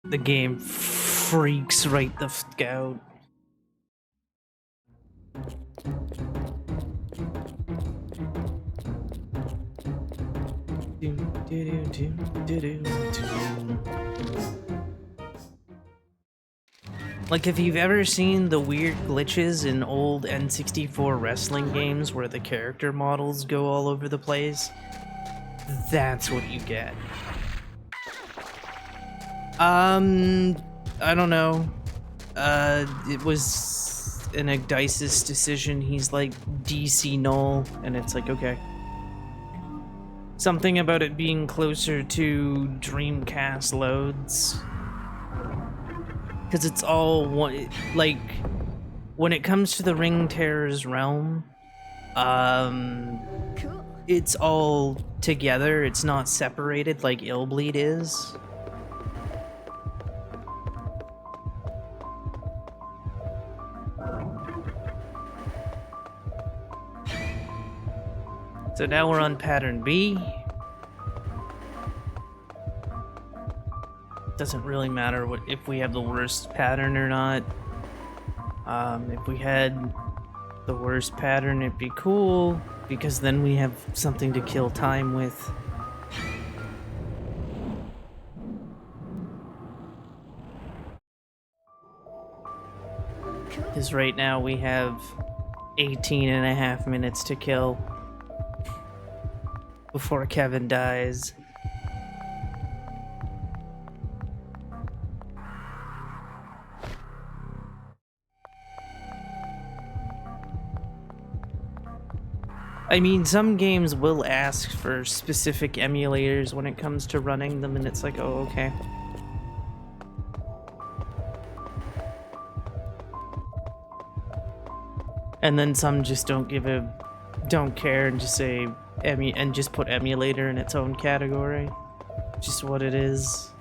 The game freaks right the fuck out. Like, if you've ever seen the weird glitches in old N64 wrestling games where the character models go all over the place, that's what you get. I don't know. It was an Igdice's decision. He's like DC null, and it's like, okay. Something about it being closer to Dreamcast loads. Because it's all one, like, when it comes to the Ring Terror's realm, it's all together, it's not separated like Illbleed is. So now we're on pattern B. Doesn't really matter what if we have the worst pattern or not. If we had the worst pattern, it'd be cool, because then we have something to kill time with. Because right now we have 18.5 minutes to kill before Kevin dies. I mean, some games will ask for specific emulators when it comes to running them, and it's like, oh, okay. And then some just don't care and just say and just put emulator in its own category. Just what it is.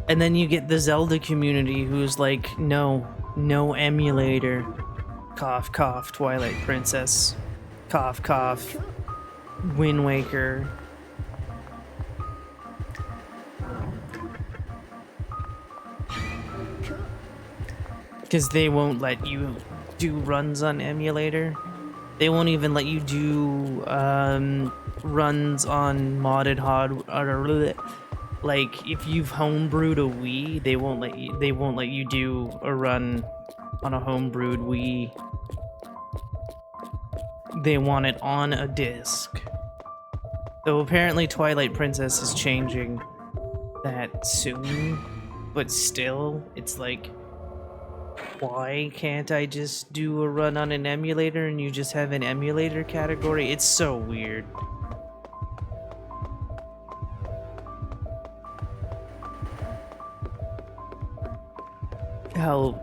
And then you get the Zelda community who's like, no emulator. Cough, cough, Twilight Princess. Cough, cough, Wind Waker. Because they won't let you do runs on emulator. They won't even let you do runs on modded hardware. Like, if you've homebrewed a Wii, they won't let you do a run on a homebrewed Wii. They want it on a disc. So apparently Twilight Princess is changing that soon, but still, it's like, why can't I just do a run on an emulator and you just have an emulator category? It's so weird.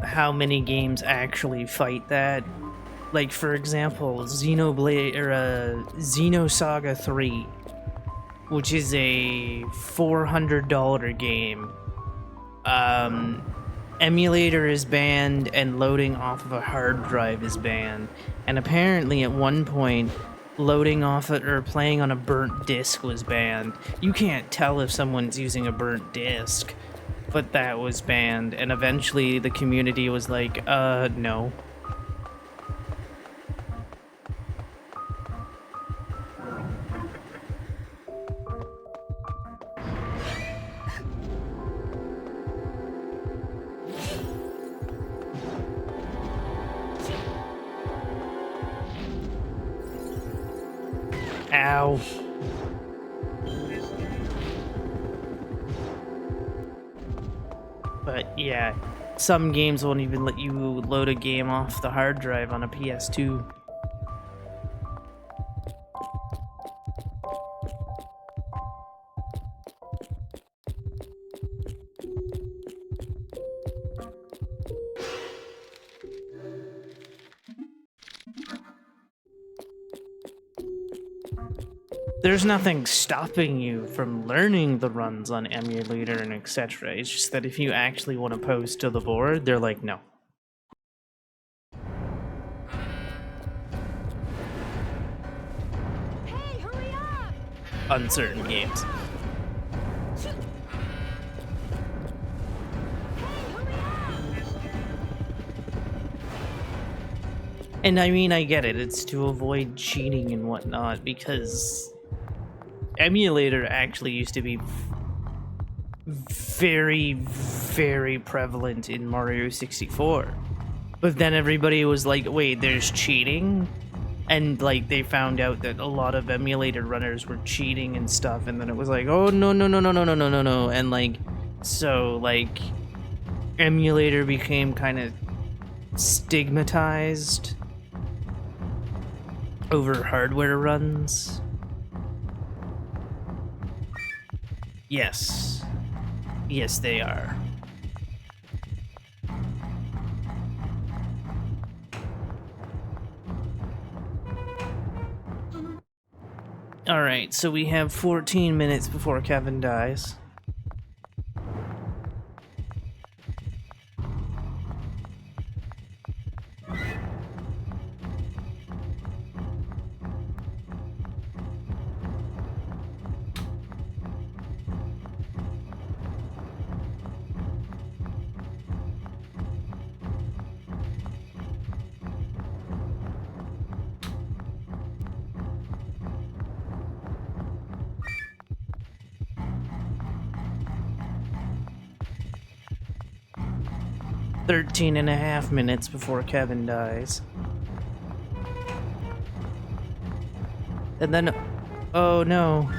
How many games actually fight that? Like, for example, Xenoblade or Xenosaga 3, which is a $400 game. Emulator is banned and loading off of a hard drive is banned. And apparently at one point, loading off it or playing on a burnt disc was banned. You can't tell if someone's using a burnt disc, but that was banned. And eventually the community was like, no. Ow. But yeah, some games won't even let you load a game off the hard drive on a PS2. There's nothing stopping you from learning the runs on emulator and etc. It's just that if you actually want to post to the board, they're like, no. Hey, hurry up! uncertain games. And I mean, I get it. It's to avoid cheating and whatnot, because emulator actually used to be very, very prevalent in Mario 64. But then everybody was like, wait, there's cheating? And like they found out that a lot of emulator runners were cheating and stuff, and then it was like, oh no no no no no no no no no, and like so like emulator became kind of stigmatized over hardware runs. Yes. Yes, they are. Alright, so we have 14 minutes before Kevin dies. Thirteen and a half minutes before Kevin dies. And then, oh no.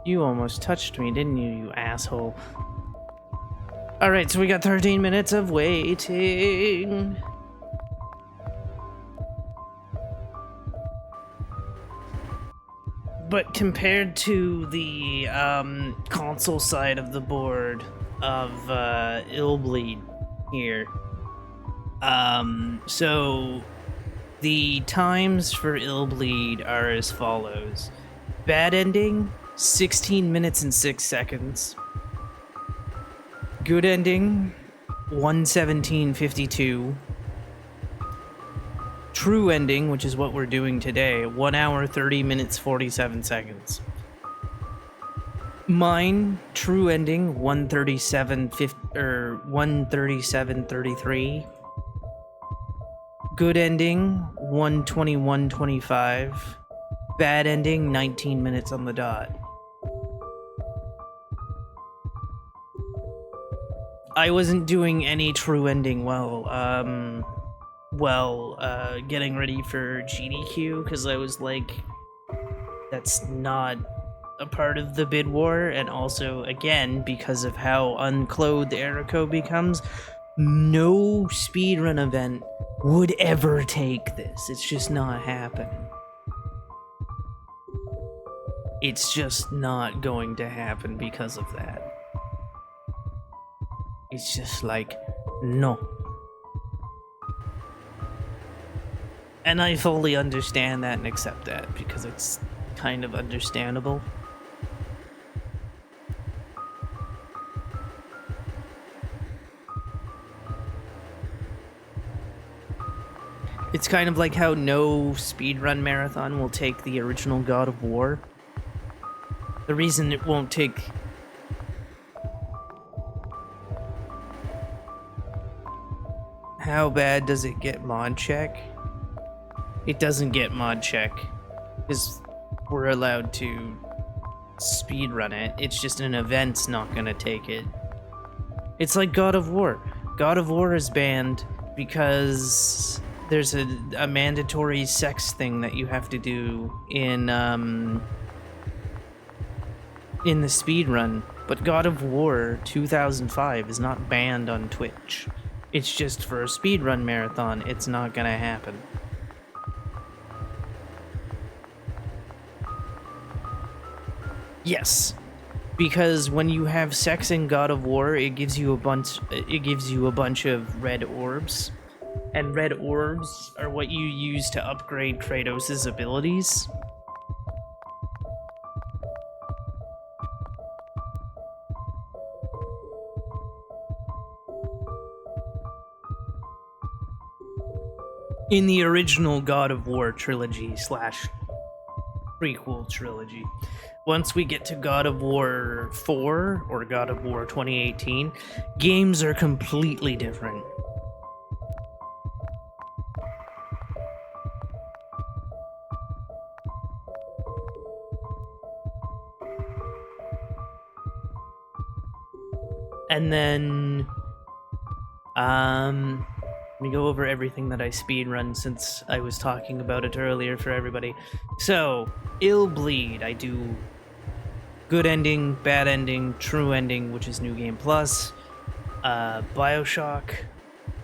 You almost touched me, didn't you, you asshole? Alright, so we got 13 minutes of waiting. But compared to the console side of the board of Illbleed here, so the times for Illbleed are as follows. Bad ending, 16 minutes and 6 seconds. Good ending, 1:17:52. True ending, which is what we're doing today, 1 hour 30 minutes 47 seconds. Mine, true ending, 1:37:33. Good ending, 1:21:25. Bad ending, 19 minutes on the dot. I wasn't doing any true ending getting ready for GDQ, because I was like, that's not a part of the bid war, and also, again, because of how unclothed Erico becomes, no speedrun event would ever take this. It's just not happening. It's just not going to happen because of that. It's just like, no. And I fully understand that and accept that, because it's kind of understandable. It's kind of like how no speedrun marathon will take the original God of War. The reason it won't take... How bad does it get mod check? It doesn't get mod check, because we're allowed to speedrun it. It's just an event's not gonna take it. It's like God of War. God of War is banned because there's a mandatory sex thing that you have to do in the speedrun. But God of War 2005 is not banned on Twitch. It's just for a speedrun marathon, it's not gonna happen. Yes, because when you have sex in God of War, it gives you a bunch of red orbs, and red orbs are what you use to upgrade Kratos' abilities. in the original God of War trilogy slash prequel trilogy. Once we get to God of War 4 or God of War 2018, games are completely different. And then, let me go over everything that I speedrun since I was talking about it earlier for everybody. So, Illbleed, I do good ending, bad ending, true ending, which is New Game Plus. Bioshock,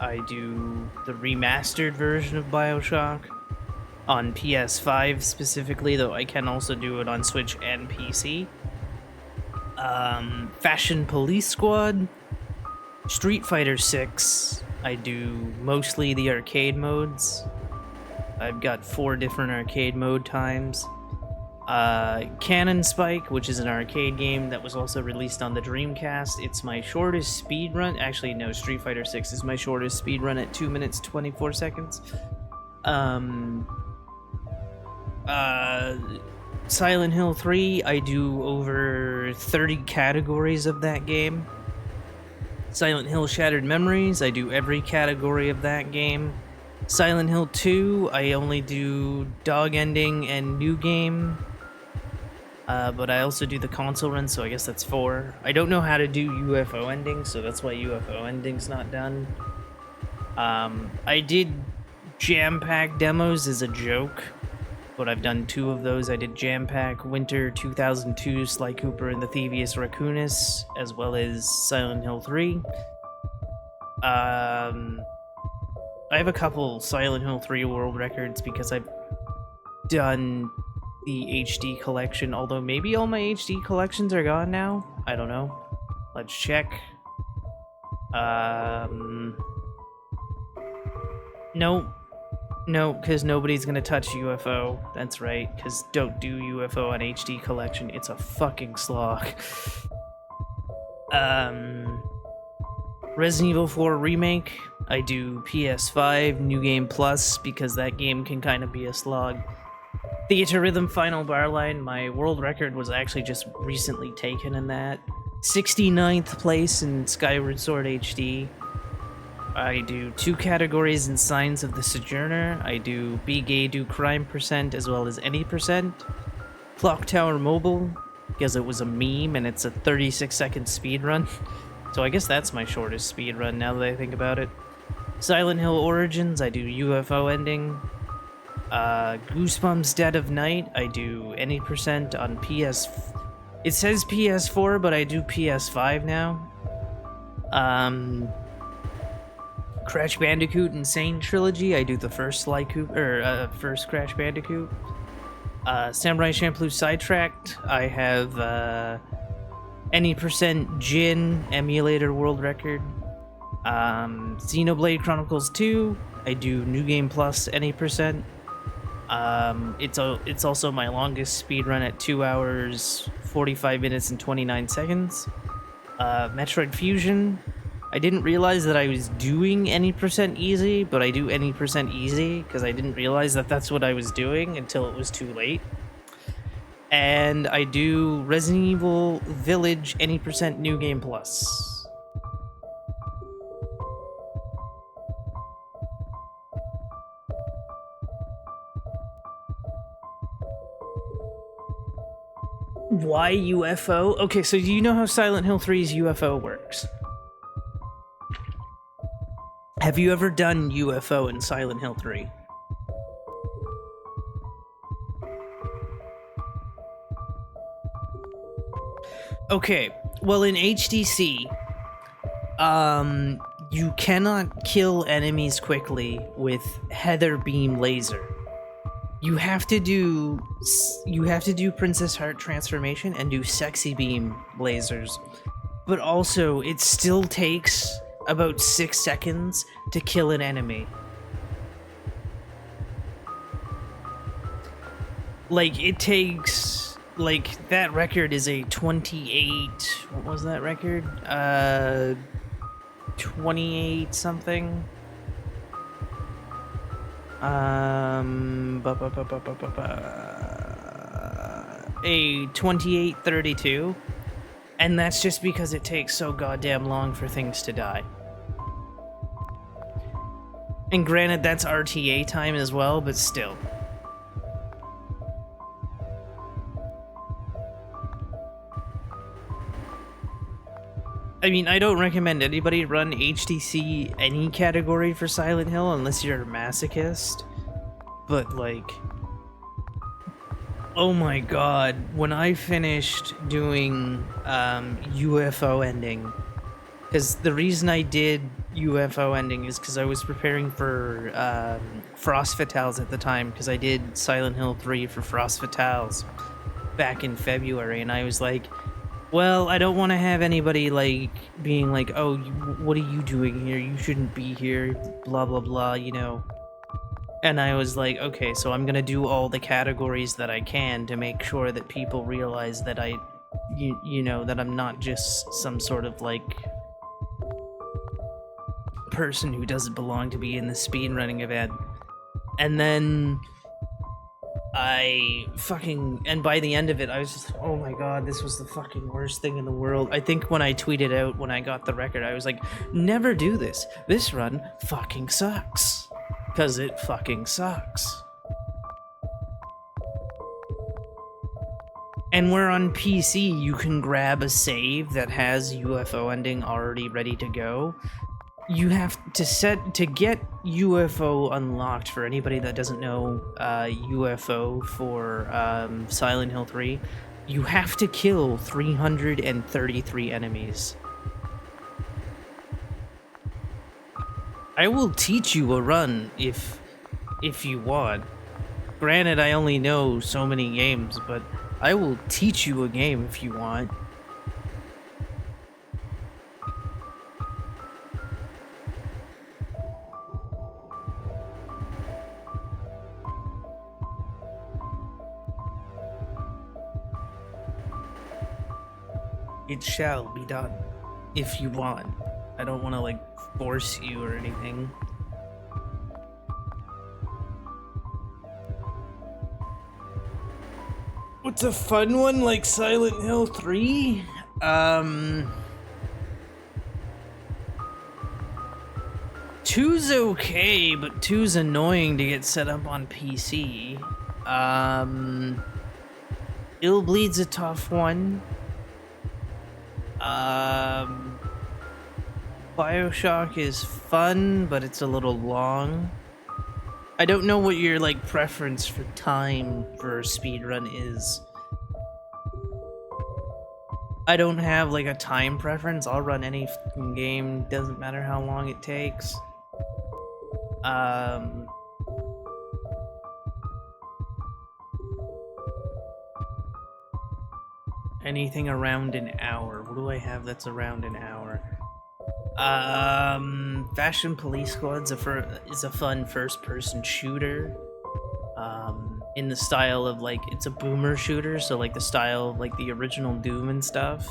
I do the remastered version of Bioshock on PS5 specifically, though I can also do it on Switch and PC. Fashion Police Squad, Street Fighter 6. I do mostly the arcade modes. I've got 4 different arcade mode times. Cannon Spike, which is an arcade game that was also released on the Dreamcast. It's my shortest speed run. Actually, no, Street Fighter 6 is my shortest speed run at 2 minutes 24 seconds. Silent Hill 3, I do over 30 categories of that game. Silent Hill Shattered Memories, I do every category of that game. Silent Hill 2, I only do dog ending and new game. But I also do the console run, so I guess that's 4. I don't know how to do UFO ending, so that's why UFO ending's not done. I did Jam Pack demos as a joke, but I've done 2 of those. I did Jam Pack Winter 2002, Sly Cooper and the Thievius Raccoonus, as well as Silent Hill 3. I have a couple Silent Hill 3 world records because I've done the HD collection, although maybe all my HD collections are gone now. I don't know. Let's check. No, because nobody's gonna touch UFO. That's right, because don't do UFO on HD collection. It's a fucking slog. Resident Evil 4 Remake, I do PS5, New Game Plus, because that game can kind of be a slog. Theater Rhythm Final Bar Line, my world record was actually just recently taken in that. 69th place in Skyward Sword HD. I do 2 categories in Signs of the Sojourner. I do Be Gay, Do Crime %, as well as Any %. Clock Tower Mobile, because it was a meme and it's a 36-second speedrun. So I guess that's my shortest speedrun now that I think about it. Silent Hill Origins, I do UFO ending. Goosebumps Dead of Night, I do Any % on PS... It says PS4, but I do PS5 now. Crash Bandicoot Insane Trilogy, I do the first Sly Cooper, first Crash Bandicoot. Samurai Champloo Sidetracked, I have Any % Jin emulator world record. Xenoblade Chronicles 2, I do New Game Plus Any %. It's also my longest speedrun at 2 hours, 45 minutes, and 29 seconds. Metroid Fusion, I didn't realize that I was doing Any % easy, but I do Any % easy because I didn't realize that that's what I was doing until it was too late. And I do Resident Evil Village Any % New Game Plus. Why UFO? Okay, so do you know how Silent Hill 3's UFO works? Have you ever done UFO in Silent Hill 3? Okay, well in HDC, you cannot kill enemies quickly with Heather Beam Laser. You have to do Princess Heart transformation and do Sexy Beam lasers. But also, it still takes about 6 seconds to kill an enemy. Like, it takes... Like, that record is a 28... What was that record? 28 something? A 2832, and that's just because it takes so goddamn long for things to die. And granted, that's RTA time as well, but still. I mean, I don't recommend anybody run HTC any category for Silent Hill unless you're a masochist. But, like, oh my god, when I finished doing UFO ending, because the reason I did UFO ending is because I was preparing for Frost Fatales at the time, because I did Silent Hill 3 for Frost Fatales back in February, and I was like, well, I don't want to have anybody, like, being like, oh, what are you doing here? You shouldn't be here, blah, blah, blah, you know. And I was like, okay, so I'm gonna do all the categories that I can to make sure that people realize that you know, that I'm not just some sort of, like, person who doesn't belong to be in the speedrunning event. And then and by the end of it, I was just, oh my god, this was the fucking worst thing in the world. I think when I tweeted out when I got the record, I was like, never do this. This run fucking sucks. Because it fucking sucks. And where on PC you can grab a save that has UFO ending already ready to go, you have to get UFO unlocked. For anybody that doesn't know UFO for Silent Hill 3, you have to kill 333 enemies. I will teach you a run if you want. Granted, I only know so many games, but I will teach you a game if you want. It shall be done, if you want. I don't want to, like, force you or anything. What's a fun one like Silent Hill 3? 2's okay, but 2's annoying to get set up on PC. Illbleed's a tough one. Bioshock is fun, but it's a little long. I don't know what your, like, preference for time for speedrun is. I don't have, like, a time preference. I'll run any fucking game, doesn't matter how long it takes. Anything around an hour. What do I have that's around an hour? Fashion Police Squad's is a fun first-person shooter. In the style of, like, it's a boomer shooter, so, like, the style of, like, the original Doom and stuff.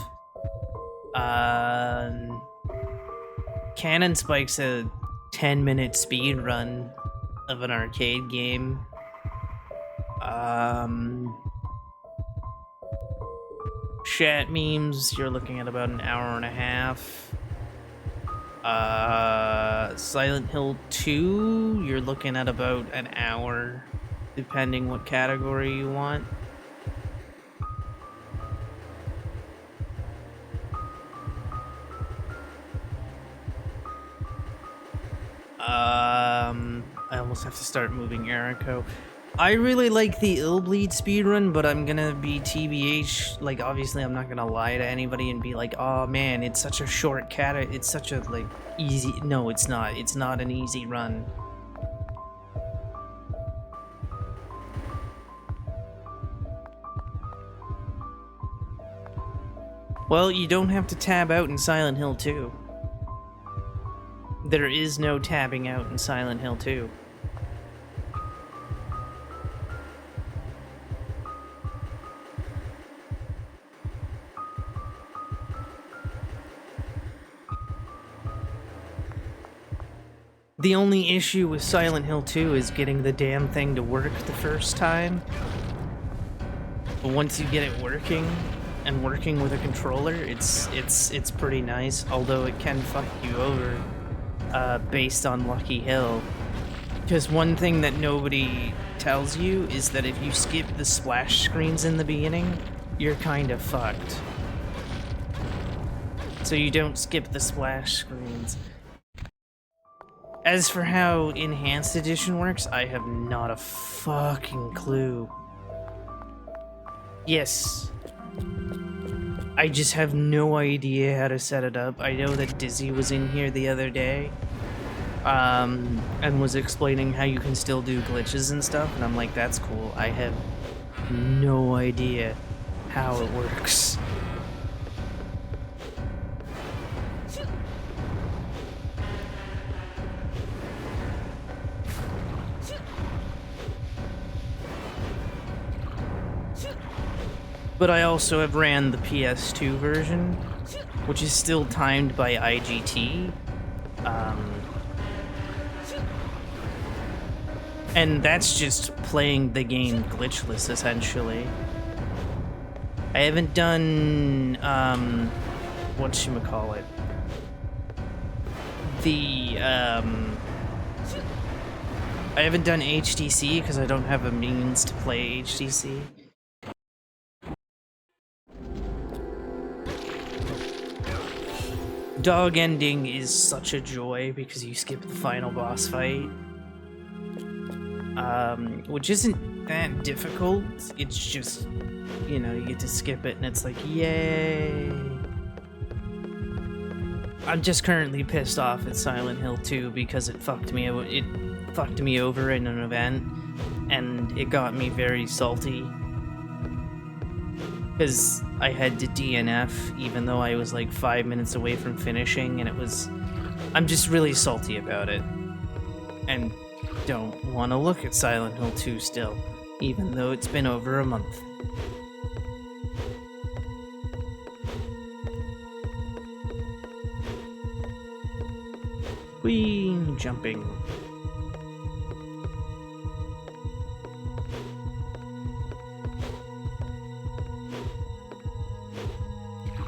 Cannon Spike's a 10-minute speed run of an arcade game. Chat memes, you're looking at about an hour and a half. Silent Hill 2, you're looking at about an hour, depending what category you want. I almost have to start moving Erico. I really like the Illbleed speedrun, but I'm gonna be TBH, like, obviously I'm not gonna lie to anybody and be like, oh man, it's such a short it's such a, like, easy. No, it's not an easy run. Well, you don't have to tab out in Silent Hill 2. There is no tabbing out in Silent Hill 2. The only issue with Silent Hill 2 is getting the damn thing to work the first time. But once you get it working, and working with a controller, it's pretty nice, although it can fuck you over based on Lucky Hill. Because one thing that nobody tells you is that if you skip the splash screens in the beginning, you're kind of fucked. So you don't skip the splash screens. As for how Enhanced Edition works, I have not a fucking clue. Yes. I just have no idea how to set it up. I know that Dizzy was in here the other day, and was explaining how you can still do glitches and stuff, and I'm like, that's cool. I have no idea how it works. But I also have ran the PS2 version, which is still timed by IGT. And that's just playing the game glitchless, essentially. I haven't done, whatchamacallit? I haven't done HTC because I don't have a means to play HTC. Dog ending is such a joy because you skip the final boss fight. Which isn't that difficult, it's just, you know, you get to skip it and it's like, yay! I'm just currently pissed off at Silent Hill 2 because it fucked me over in an event, and it got me very salty. Because I had to DNF even though I was like 5 minutes away from finishing, and I'm just really salty about it. And don't want to look at Silent Hill 2 still, even though it's been over a month. Whee! Jumping.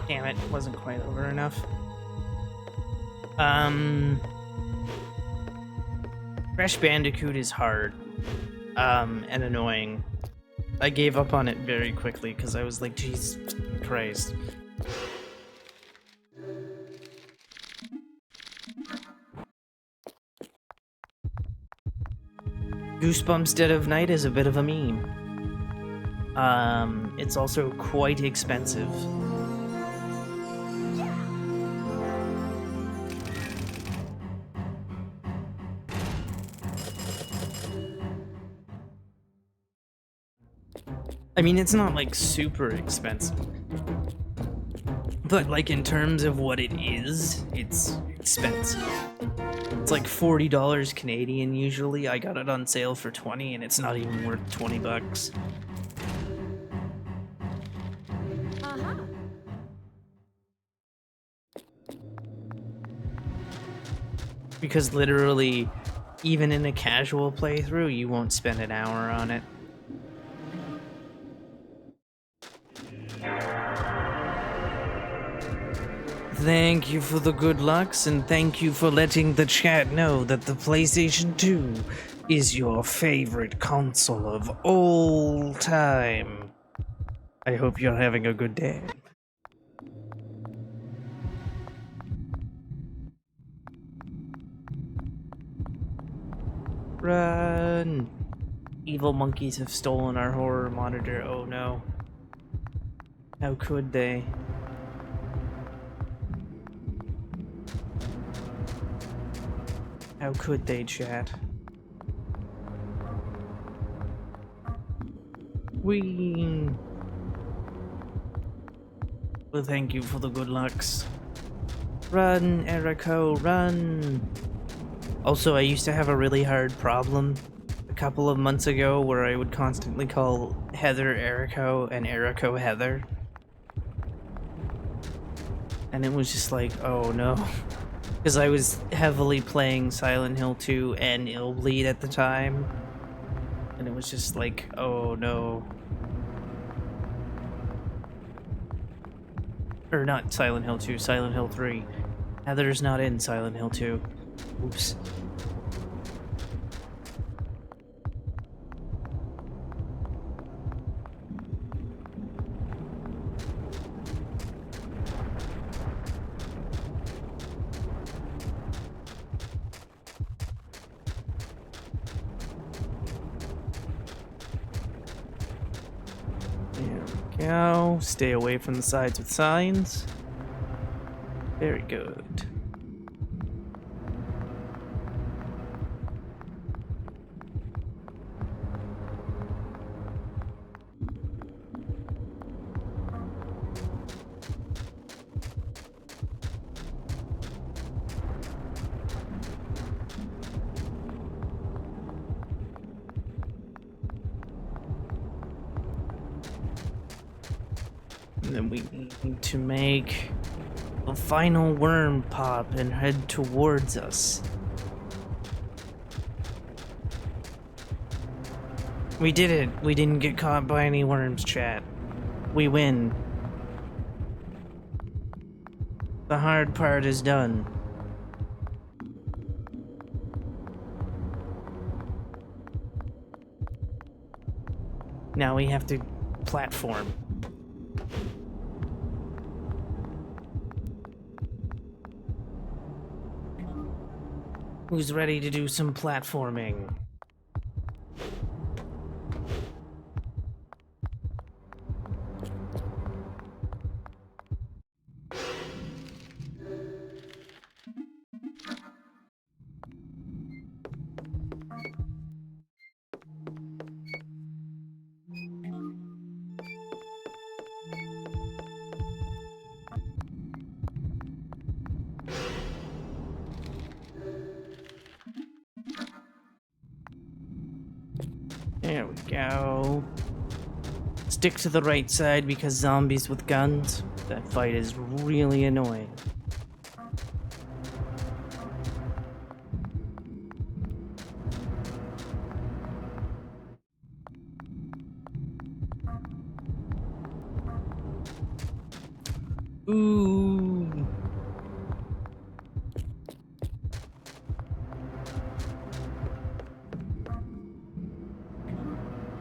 Damn it, wasn't quite over enough. Crash Bandicoot is hard, and annoying. I gave up on it very quickly because I was like, Jesus Christ. Goosebumps Dead of Night is a bit of a meme. It's also quite expensive. I mean, it's not like super expensive, but like in terms of what it is, it's expensive. It's like $40 Canadian usually. I got it on sale for 20 and it's not even worth 20 bucks. Because literally, even in a casual playthrough, you won't spend an hour on it. Thank you for the good lucks, and thank you for letting the chat know that the PlayStation 2 is your favorite console of all time. I hope you're having a good day. Run! Evil monkeys have stolen our horror monitor. Oh no. How could they? How could they, chat? Whee! Well, thank you for the good lucks. Run, Erico, run! Also, I used to have a really hard problem a couple of months ago where I would constantly call Heather Erico and Erico Heather. And it was just like, oh no. Because I was heavily playing Silent Hill 2 and Illbleed at the time. And it was just like, oh no. Or not Silent Hill 2, Silent Hill 3. Heather's not in Silent Hill 2. Oops. There we go. Stay away from the sides with signs. Very good. And then we need to make the final worm pop and head towards us. We did it. We didn't get caught by any worms, chat. We win. The hard part is done. Now we have to platform. Who's ready to do some platforming? There we go. Stick to the right side because zombies with guns. That fight is really annoying. Ooh.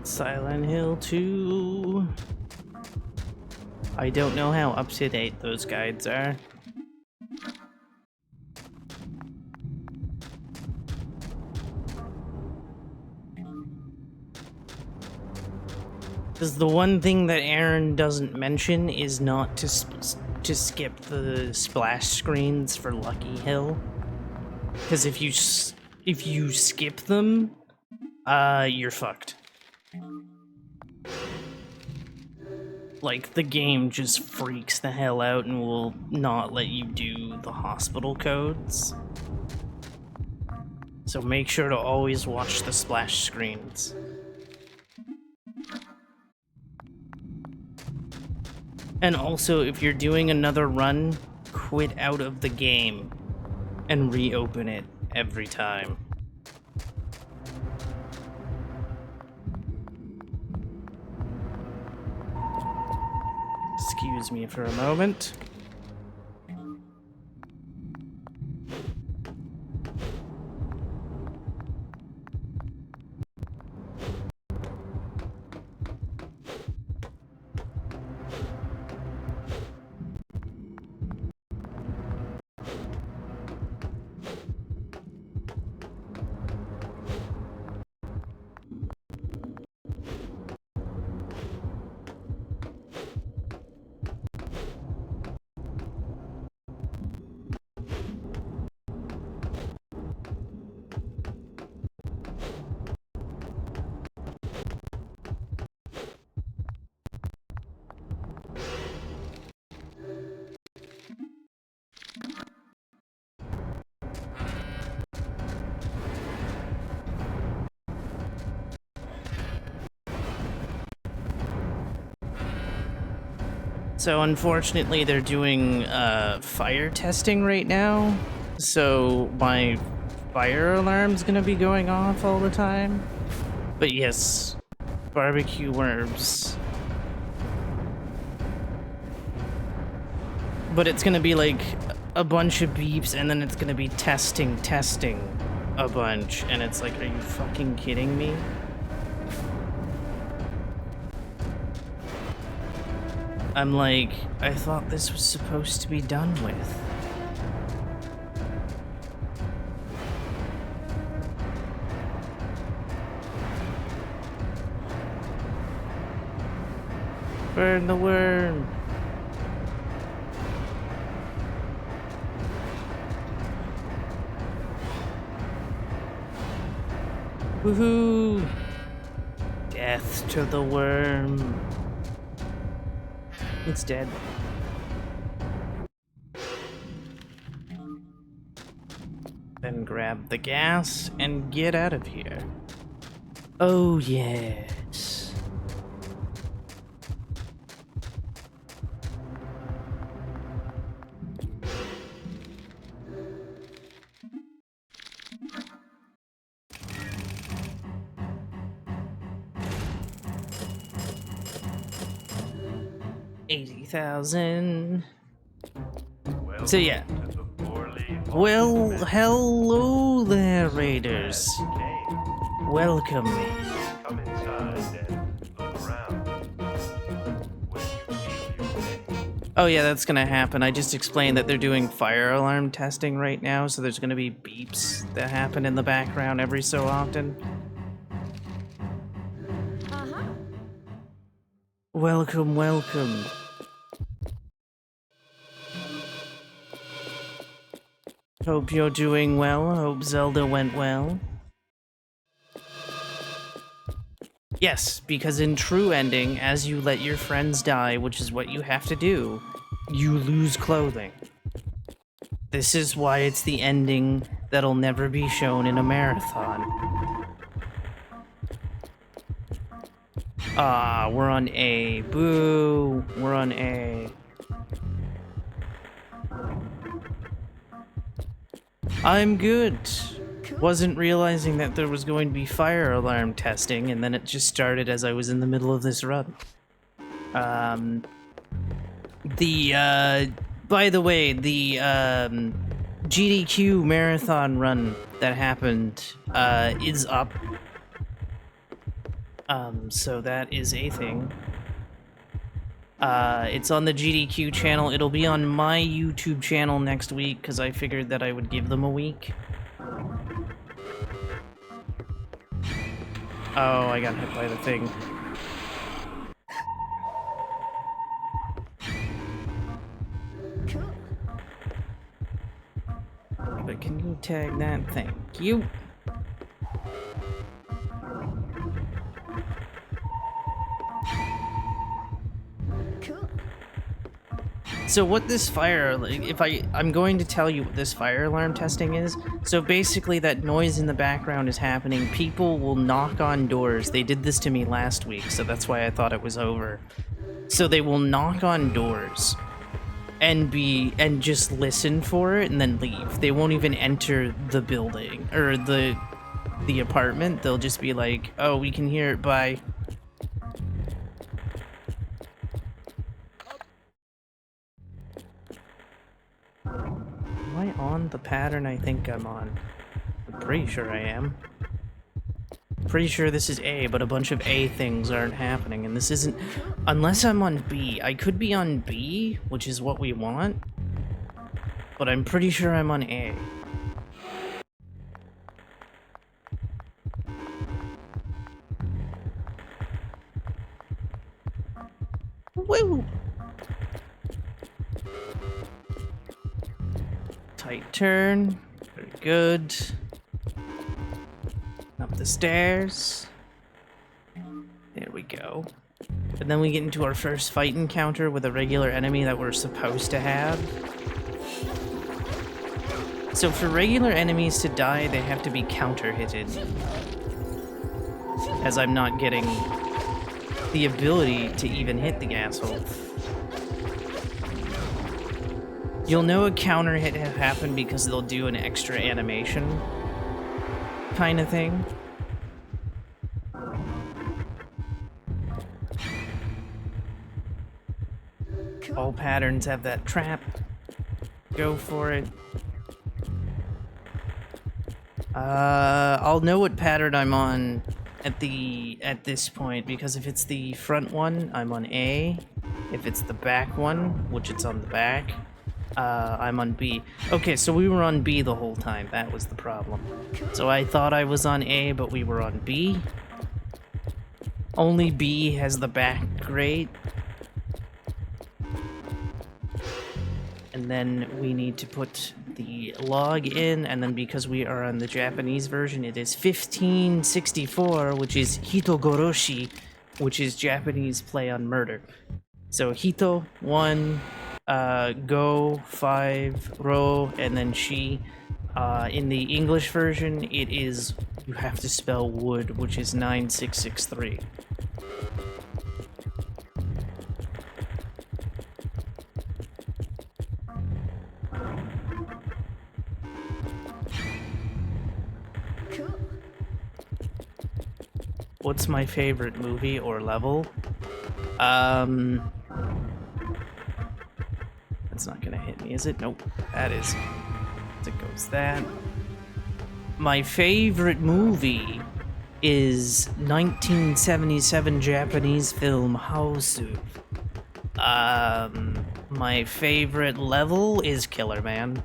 Silent Hill 2. I don't know how up to date those guides are. Because the one thing that Aaron doesn't mention is not to skip the splash screens for Lucky Hill. Because if you skip them, you're fucked. Like, the game just freaks the hell out and will not let you do the hospital codes. So make sure to always watch the splash screens. And also, if you're doing another run, quit out of the game and reopen it every time. Excuse me for a moment. So unfortunately they're doing fire testing right now, so my fire alarm's gonna be going off all the time. But yes, barbecue worms. But it's gonna be like a bunch of beeps, and then it's gonna be testing a bunch, and it's like, are you fucking kidding me? I'm like, I thought this was supposed to be done with. Burn the worm. Woohoo! Death to the worm. It's dead. Then grab the gas and get out of here. Oh, yes. $80,000. So yeah. Well, hello there, Raiders. Welcome. Come inside and look around. When you feel your pain. Oh yeah, that's gonna happen. I just explained that they're doing fire alarm testing right now, so there's gonna be beeps that happen in the background every so often. Welcome, welcome. Hope you're doing well. Hope Zelda went well. Yes, because in true ending, as you let your friends die, which is what you have to do, you lose clothing. This is why it's the ending that'll never be shown in a marathon. Ah, we're on A. Boo! We're on A. I'm good. Wasn't realizing that there was going to be fire alarm testing, and then it just started as I was in the middle of this run. By the way, the GDQ marathon run that happened is up. So that is a thing. It's on the GDQ channel. It'll be on my YouTube channel next week, because I figured that I would give them a week. Oh, I got hit by the thing. But can you tag that? Thank you. So what this fire, I'm going to tell you what this fire alarm testing is. So basically that noise in the background is happening. People will knock on doors. They did this to me last week, so that's why I thought it was over. So they will knock on doors and just listen for it and then leave. They won't even enter the building or the apartment. They'll just be like, "Oh, we can hear it, bye." Am I on the pattern I think I'm on? I'm pretty sure I am. Pretty sure this is A, but a bunch of A things aren't happening, and this isn't... Unless I'm on B. I could be on B, which is what we want, but I'm pretty sure I'm on A. Woo! Tight turn. Very good. Up the stairs. There we go. And then we get into our first fight encounter with a regular enemy that we're supposed to have. So for regular enemies to die, they have to be counter-hitted. As I'm not getting the ability to even hit the asshole. You'll know a counter hit have happened because they'll do an extra animation kind of thing. All patterns have that trap. Go for it. I'll know what pattern I'm on at this point, because if it's the front one, I'm on A. If it's the back one, which it's on the back, I'm on B. Okay, so we were on B the whole time. That was the problem. So I thought I was on A, but we were on B. Only B has the back grate. And then we need to put the log in, and then because we are on the Japanese version, it is 1564, which is Hitogoroshi, which is Japanese play on murder. So Hito, 1, Go, 5, Ro, and then Shi. In the English version, it is, you have to spell wood, which is 9663. What's my favorite movie or level? That's not gonna hit me, is it? Nope, that is. It goes that. My favorite movie is 1977 Japanese film Houseu. My favorite level is Killer Man.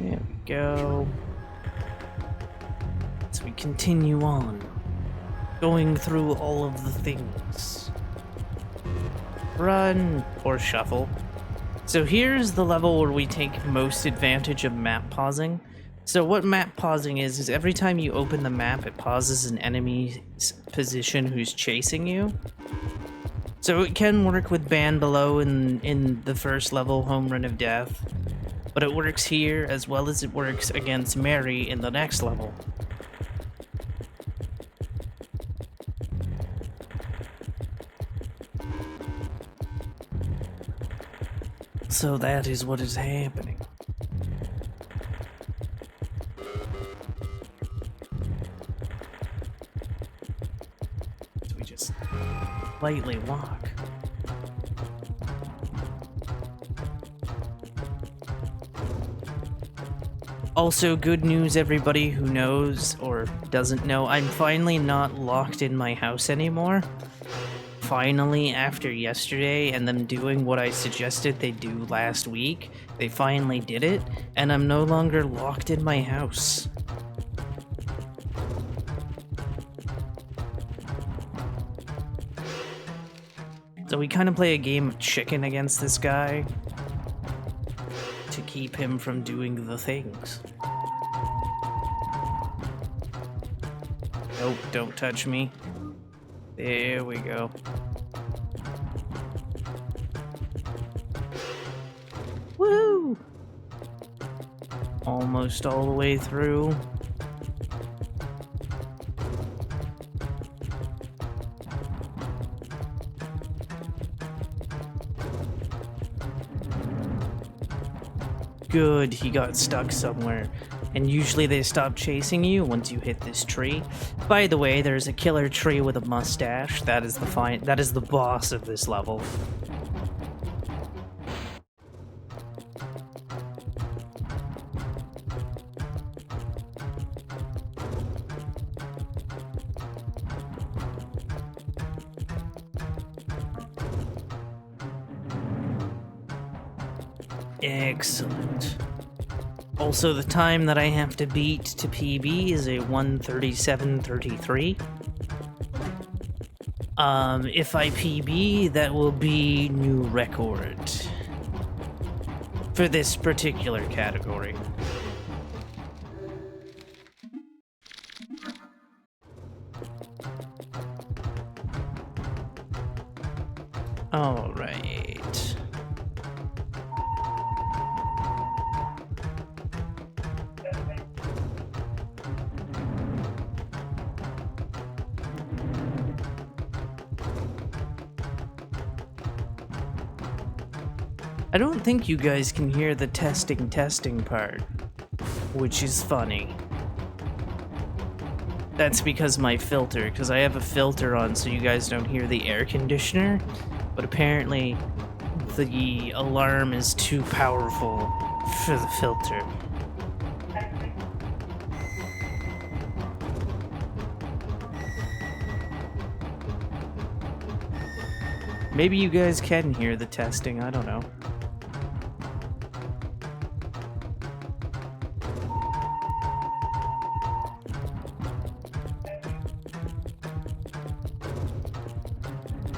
There we go. So we continue on, going through all of the things. Run or shuffle. So here's the level where we take most advantage of map pausing. So what map pausing is every time you open the map, it pauses an enemy's position who's chasing you. So it can work with Band Below in the first level, Home Run of Death. But it works here as well as it works against Mary in the next level. So that is what is happening. So we just lightly walk. Also, good news, everybody who knows or doesn't know, I'm finally not locked in my house anymore. Finally, after yesterday and them doing what I suggested they do last week, they finally did it, and I'm no longer locked in my house. So we kind of play a game of chicken against this guy to keep him from doing the things. Nope, don't touch me. There we go. Woo! Almost all the way through. Good, he got stuck somewhere. And usually they stop chasing you once you hit this tree. By the way, there's a killer tree with a mustache. That is the boss of this level. Excellent. Also, the time that I have to beat to PB is a 1:37:33. If I PB, that will be new record for this particular category. All right. I don't think you guys can hear the testing part, which is funny. That's because my filter, because I have a filter on so you guys don't hear the air conditioner, but apparently the alarm is too powerful for the filter. Maybe you guys can hear the testing, I don't know.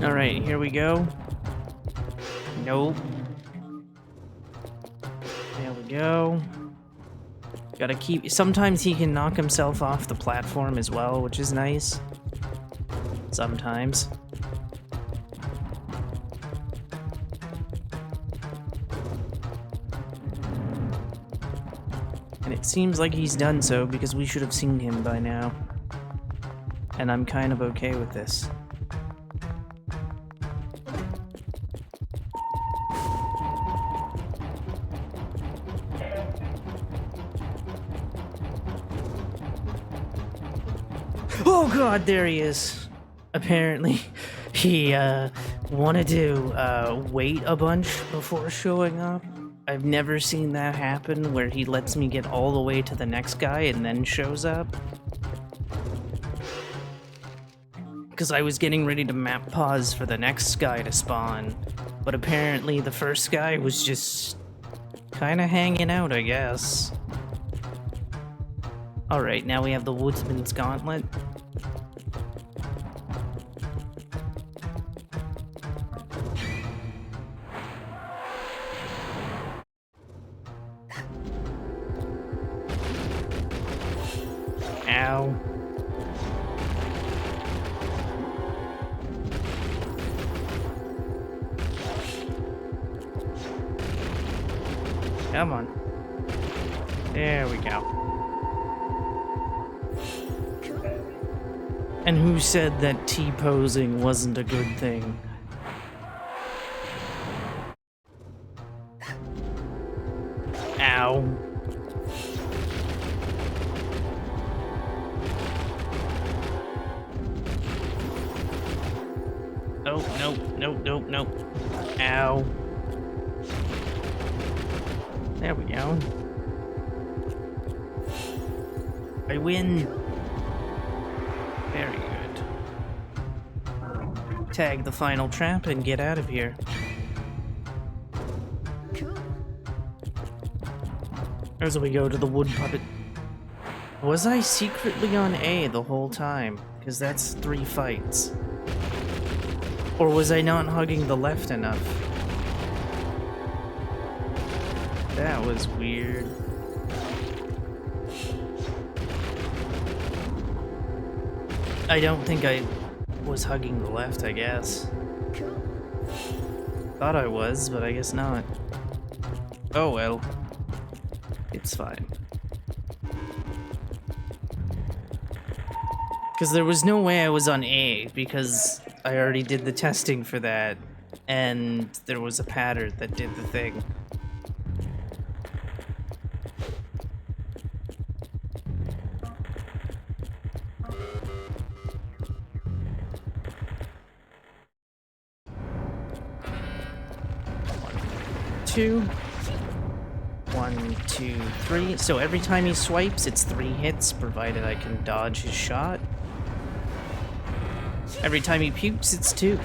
Alright, here we go. Nope. There we go. Gotta keep... Sometimes he can knock himself off the platform as well, which is nice. Sometimes. And it seems like he's done so because we should have seen him by now. And I'm kind of okay with this. Oh god, there he is. Apparently, he wanted to wait a bunch before showing up. I've never seen that happen where he lets me get all the way to the next guy and then shows up. Because I was getting ready to map pause for the next guy to spawn, but apparently the first guy was just kind of hanging out, I guess. Alright, now we have the Woodsman's Gauntlet. Ow. Come on. There we go. And who said that T-posing wasn't a good thing? Ow. Oh, nope, nope, nope, nope. Ow. There we go. I win. Very good. Tag the final trap and get out of here. As we go to the wood puppet. Was I secretly on A the whole time? Because that's 3 fights. Or was I not hugging the left enough? That was weird. I don't think I was hugging the left, I guess. Thought I was, but I guess not. Oh well. It's fine. Because there was no way I was on A, because I already did the testing for that, and there was a pattern that did the thing. Two. 1, 2, 3. So every time he swipes, it's 3 hits, provided I can dodge his shot. Every time he pukes, it's 2.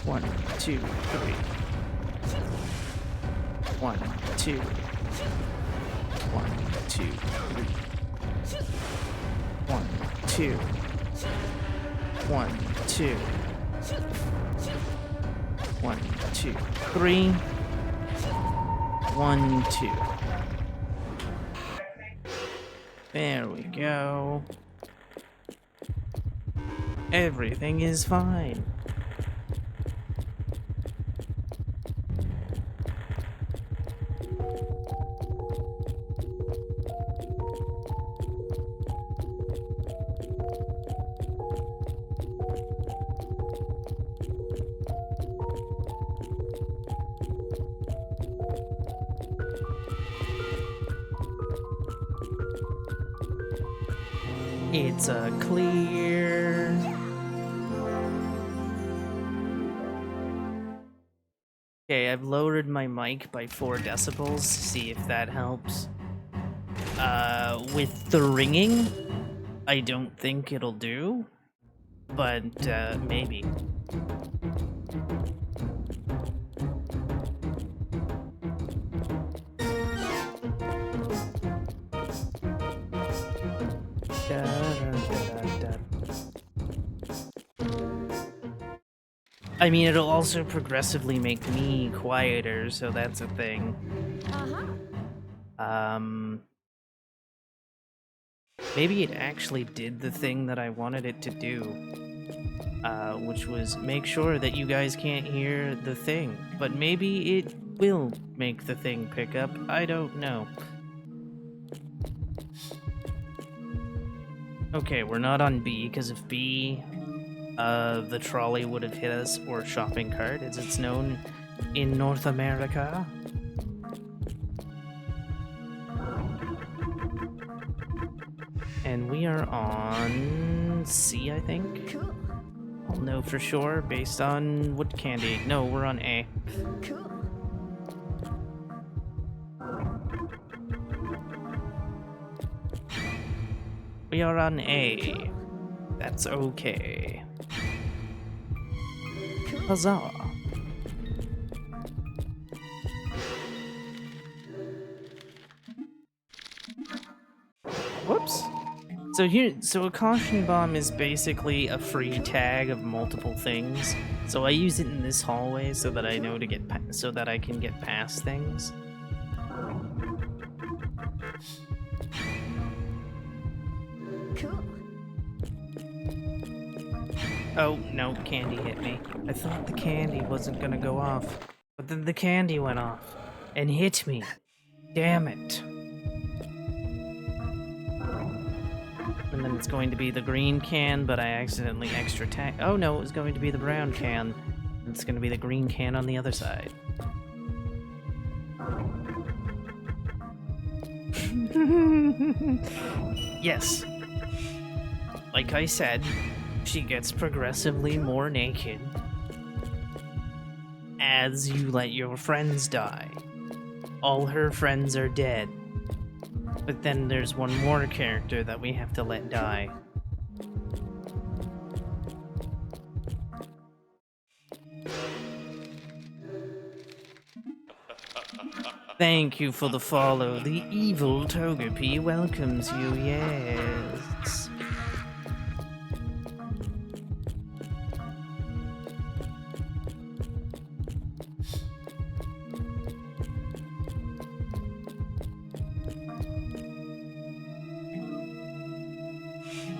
One, two, three. 1, 2. 1, 2, 3. 1, 2. 1, 2. 1, 2, 3. 1, 2. There we go. Everything is fine. It's a clear. Okay, I've lowered my mic by 4 decibels. See if that helps. With the ringing, I don't think it'll do, but maybe. Da, da, da, da. I mean, it'll also progressively make me quieter, so that's a thing. Maybe it actually did the thing that I wanted it to do, which was make sure that you guys can't hear the thing. But maybe it will make the thing pick up. I don't know. Okay, we're not on B, because if B, the trolley would have hit us, or shopping cart, as it's known in North America. And we are on C, I think. Cool. I'll know for sure based on what candy. No, we're on A. Cool. We are on A. That's okay. Huzzah. Whoops. So a caution bomb is basically a free tag of multiple things. So I use it in this hallway so that I know to get so that I can get past things. Cool. Oh, no, candy hit me. I thought the candy wasn't gonna go off, but then the candy went off and hit me. Damn it. And then it's going to be the green can, but I accidentally extra tag. Oh no, it was going to be the brown can. It's going to be the green can on the other side. Yes. Like I said, she gets progressively more naked as you let your friends die. All her friends are dead. But then there's one more character that we have to let die. Thank you for the follow. The evil Togepi welcomes you, yes.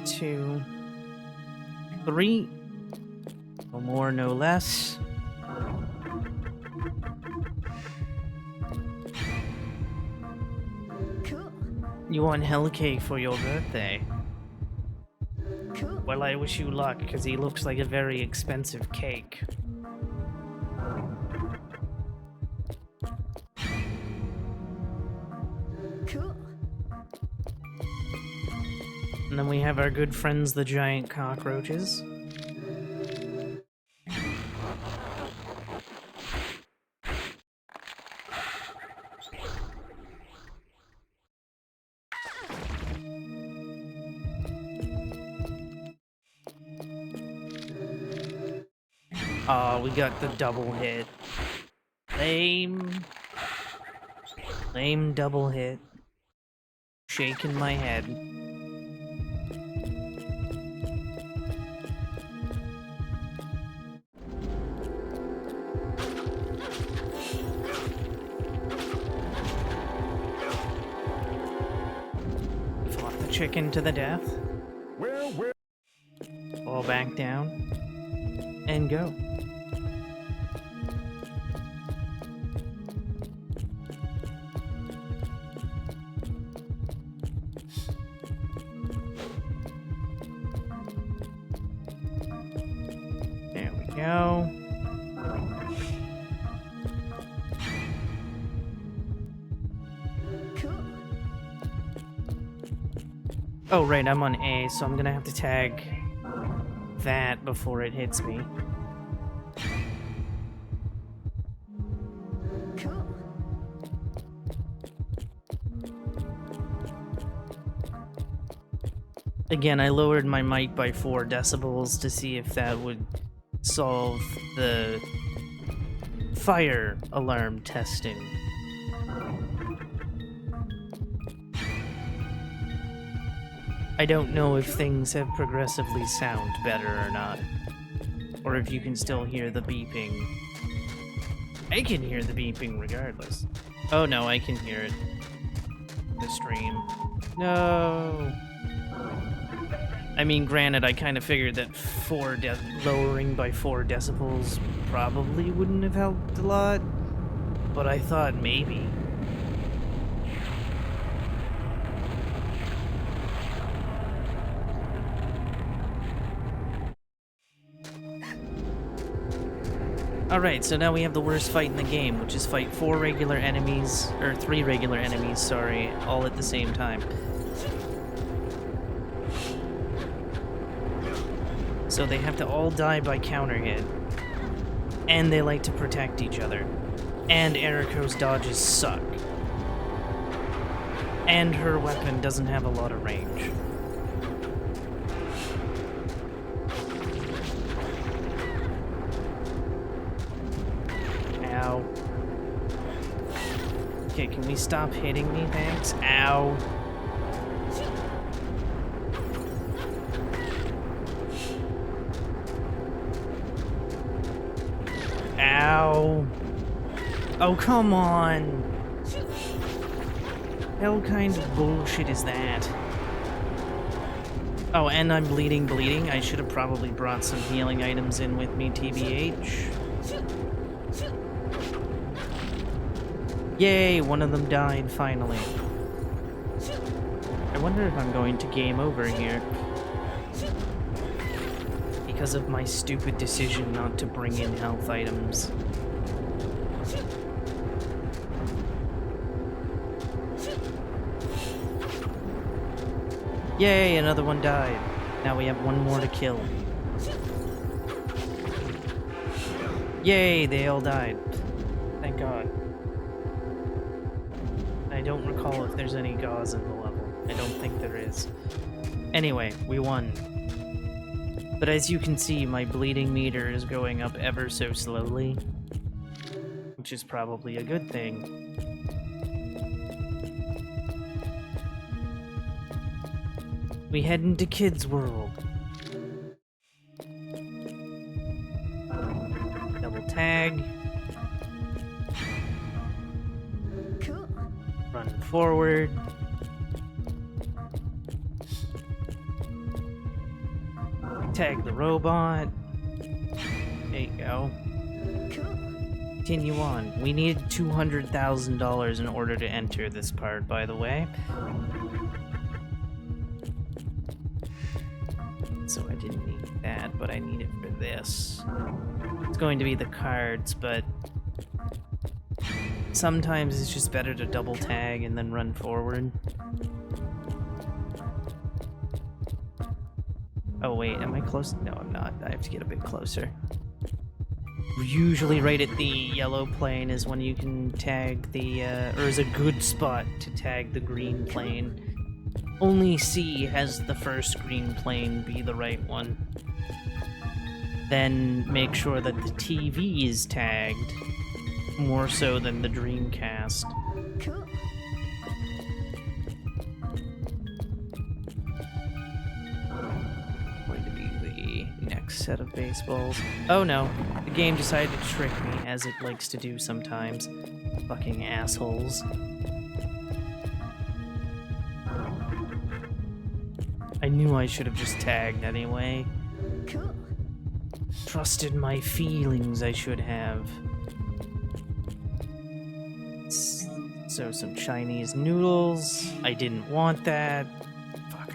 Two, three, no more, no less. Cool. You want Hellcake for your birthday? Cool. Well, I wish you luck, because he looks like a very expensive cake. Cool. And then we have our good friends, the giant cockroaches. Oh, we got the double hit. Lame. Lame double hit. Shaking my head. Fought the chicken to the death. Fall back down. And go. There we go. Cool. Oh, right, I'm on A, so I'm gonna have to tag that before it hits me. Cool. Again, I lowered my mic by 4 decibels to see if that would solve the fire alarm testing. I don't know if things have progressively sound better or not, or if you can still hear the beeping. I can hear the beeping regardless. Oh no, I can hear it. The stream. No. I mean, granted, I kind of figured that lowering by 4 decibels probably wouldn't have helped a lot, but I thought maybe. Alright, so now we have the worst fight in the game, which is fight 4 regular enemies, or 3 regular enemies, sorry, all at the same time. So they have to all die by counter hit, and they like to protect each other, and Eriko's dodges suck, and her weapon doesn't have a lot of range. Ow. Okay, can we stop hitting me, thanks? Ow. Ow. Oh, come on. Hell kind of bullshit is that? Oh, and I'm bleeding. I should have probably brought some healing items in with me, TBH. Yay, one of them died, finally. I wonder if I'm going to game over here. Because of my stupid decision not to bring in health items. Yay, another one died. Now we have one more to kill. Yay, they all died. Thank God. I don't recall if there's any gauze in the level. I don't think there is. Anyway, we won. But as you can see, my bleeding meter is going up ever so slowly, which is probably a good thing. We head into Kids World. Double tag. Cool. Run forward. Tag the robot. There you go. Cool. Continue on. We need $200,000 in order to enter this part, by the way. So I didn't need that, but I need it for this. It's going to be the cards, but sometimes it's just better to double tag and then run forward. Oh wait, am I close? No, I'm not. I have to get a bit closer. Usually right at the yellow plane is when you can tag the, or is a good spot to tag the green plane. Only C has the first green plane be the right one. Then make sure that the TV is tagged, more so than the Dreamcast. Cool. Going to be the next set of baseballs. Oh no, the game decided to trick me, as it likes to do sometimes. Fucking assholes. I knew I should have just tagged anyway. Cool. Trusted my feelings, I should have. So some Chinese noodles. I didn't want that. Fuck.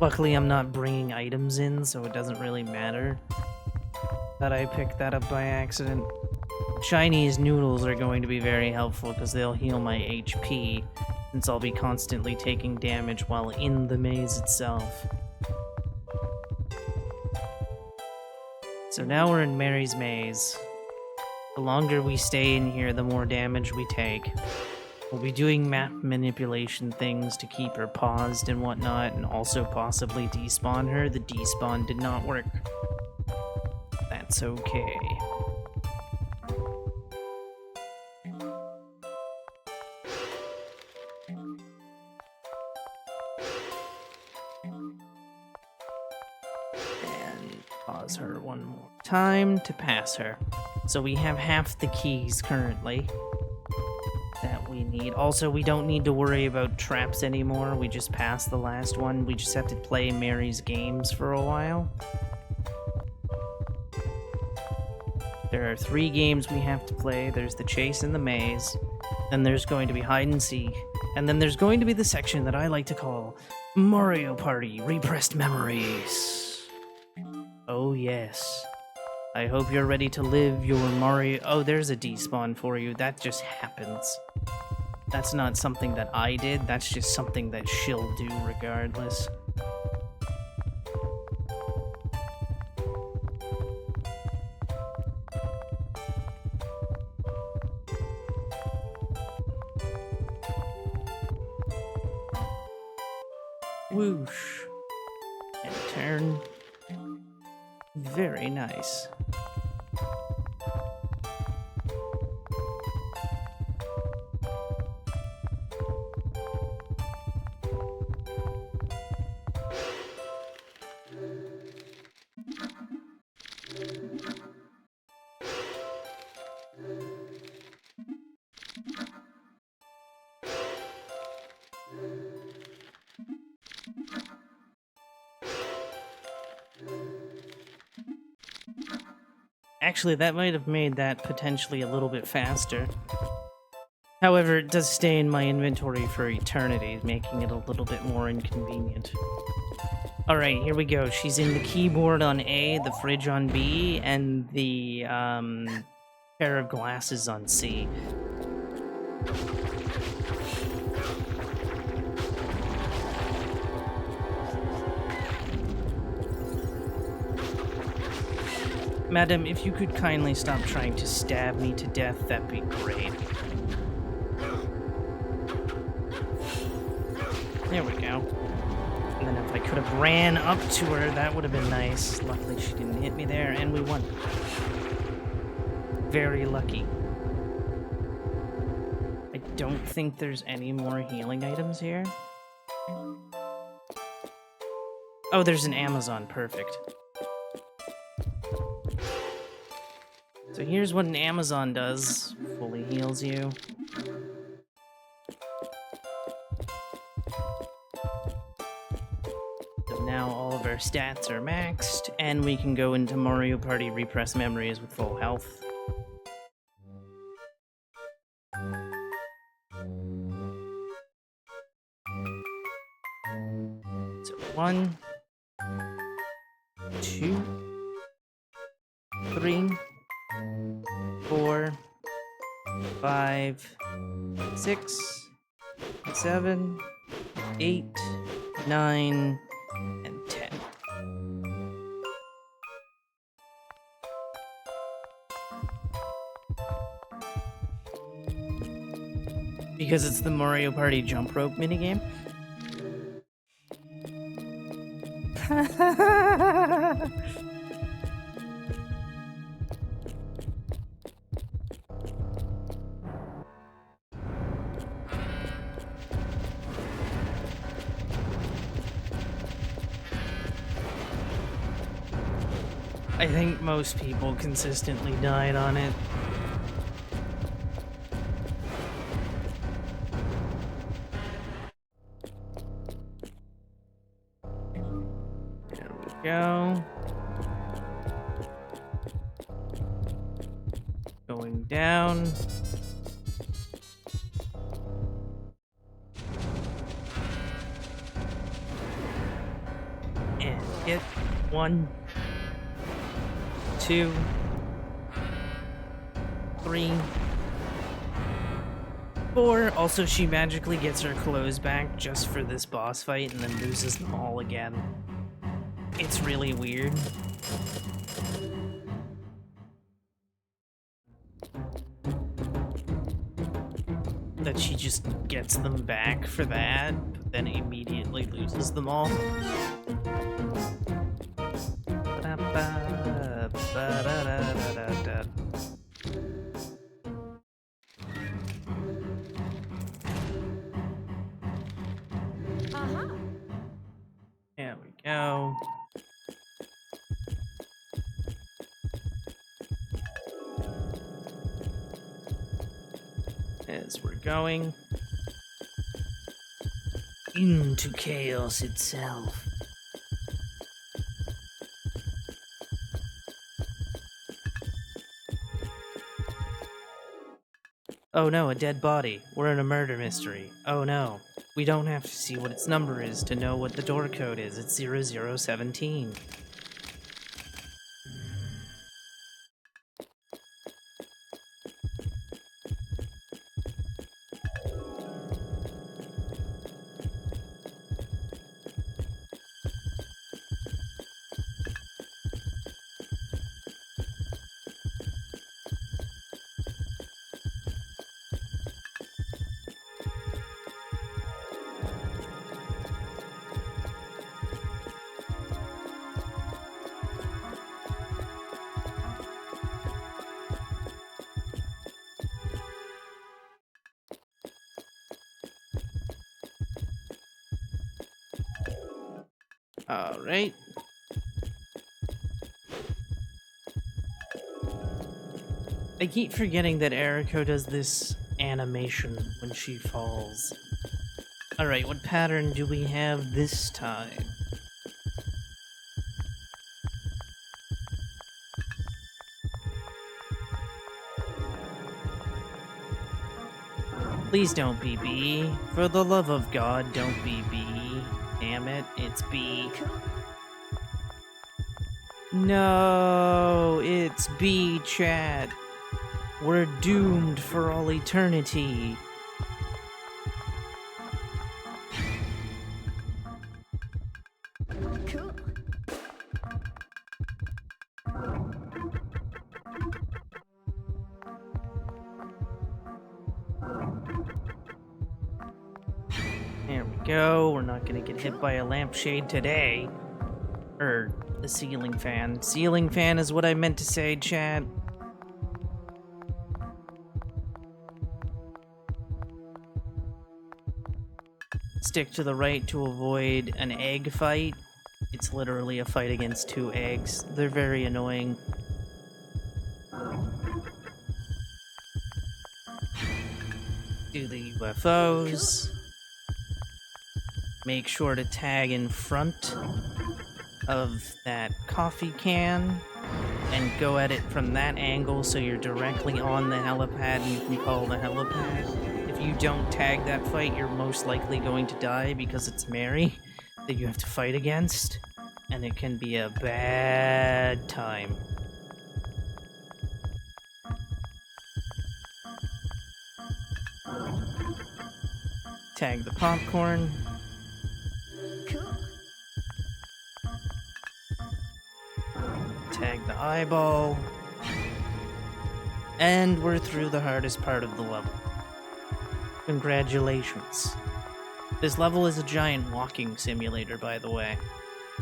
Luckily, I'm not bringing items in, so it doesn't really matter that I picked that up by accident. Chinese noodles are going to be very helpful because they'll heal my HP, since I'll be constantly taking damage while in the maze itself. So now we're in Mary's maze. The longer we stay in here, the more damage we take. We'll be doing map manipulation things to keep her paused and whatnot, and also possibly despawn her. The despawn did not work. That's okay. And pause her one more time to pass her. So we have half the keys currently that we need. Also, we don't need to worry about traps anymore. We just passed the last one. We just have to play Mary's games for a while. There are 3 games we have to play. There's the chase and the maze. Then there's going to be hide and seek. And then there's going to be the section that I like to call Mario Party Repressed Memories. Oh yes. I hope you're ready to live your Mario... Oh, there's a despawn for you. That just happens. That's not something that I did. That's just something that she'll do regardless. Whoosh. And turn. Very nice. Actually, that might have made that potentially a little bit faster. However, it does stay in my inventory for eternity, making it a little bit more inconvenient. Alright, here we go. She's in the keyboard on A, the fridge on B, and the pair of glasses on C. Madam, if you could kindly stop trying to stab me to death, that'd be great. There we go. And then if I could have ran up to her, that would have been nice. Luckily, she didn't hit me there, and we won. Very lucky. I don't think there's any more healing items here. Oh, there's an Amazon. Perfect. So here's what an Amazon does. Fully heals you. So now all of our stats are maxed, and we can go into Mario Party Repress Memories with full health. So 1, 2, 3, 4, 5, 6, 7, 8, 9, and 10. Because it's the Mario Party jump rope minigame. I think most people consistently died on it. There we go. Going down. And hit 1, 2, 3, 4. Also, she magically gets her clothes back just for this boss fight and then loses them all again. It's really weird. That she just gets them back for that, but then immediately loses them all. Ba-da-ba, ba-da-da-da-da-da. Aha. There we go. As we're going into chaos itself. Oh no, a dead body. We're in a murder mystery. Oh no. We don't have to see what its number is to know what the door code is. It's 0017. Alright. I keep forgetting that Eriko does this animation when she falls. Alright, what pattern do we have this time? Please don't be B. For the love of God, don't be B. Damn it, it's B. Cool. No, it's B, chat. We're doomed for all eternity. Cool. There we go. We're not gonna get hit by a lampshade today. Or the ceiling fan. Ceiling fan is what I meant to say, chat. Stick to the right to avoid an egg fight. It's literally a fight against 2 eggs. They're very annoying. Do the UFOs. Make sure to tag in front of that coffee can and go at it from that angle so you're directly on the helipad and you can call the helipad. If you don't tag that fight, you're most likely going to die because it's Mary that you have to fight against, and it can be a bad time. Tag the popcorn. Cool. Tag the eyeball. And we're through the hardest part of the level. Congratulations. This level is a giant walking simulator, by the way.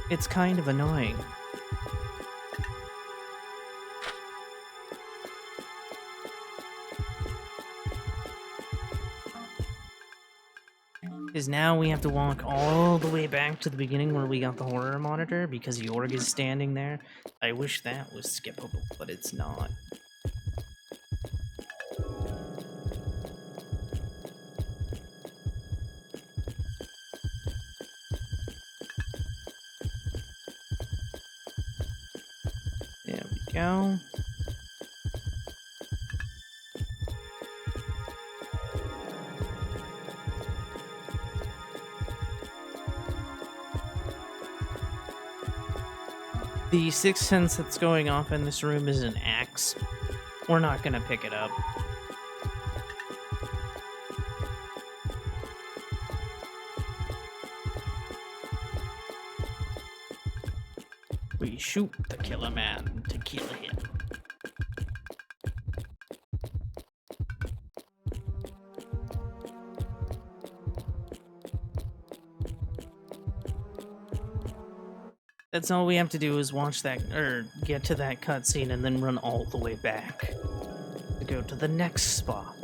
It's kind of annoying. Because now we have to walk all the way back to the beginning where we got the horror monitor because Jorg is standing there. I wish that was skippable, but it's not. There we go. The sixth sense that's going off in this room is an axe. We're not gonna pick it up. We shoot the killer man to kill him. That's all we have to do is watch that, or get to that cutscene and then run all the way back to go to the next spot.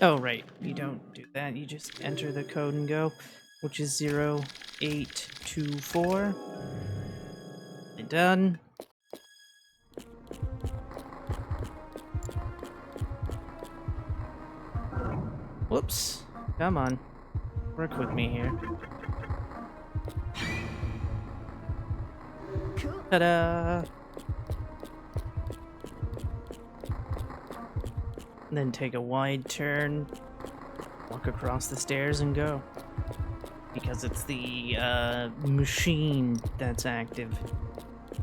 Oh, right. You don't do that. You just enter the code and go, which is 0824. And done. Whoops. Come on. Work with me here. Cool. Ta-da! And then take a wide turn, walk across the stairs and go. Because it's the machine that's active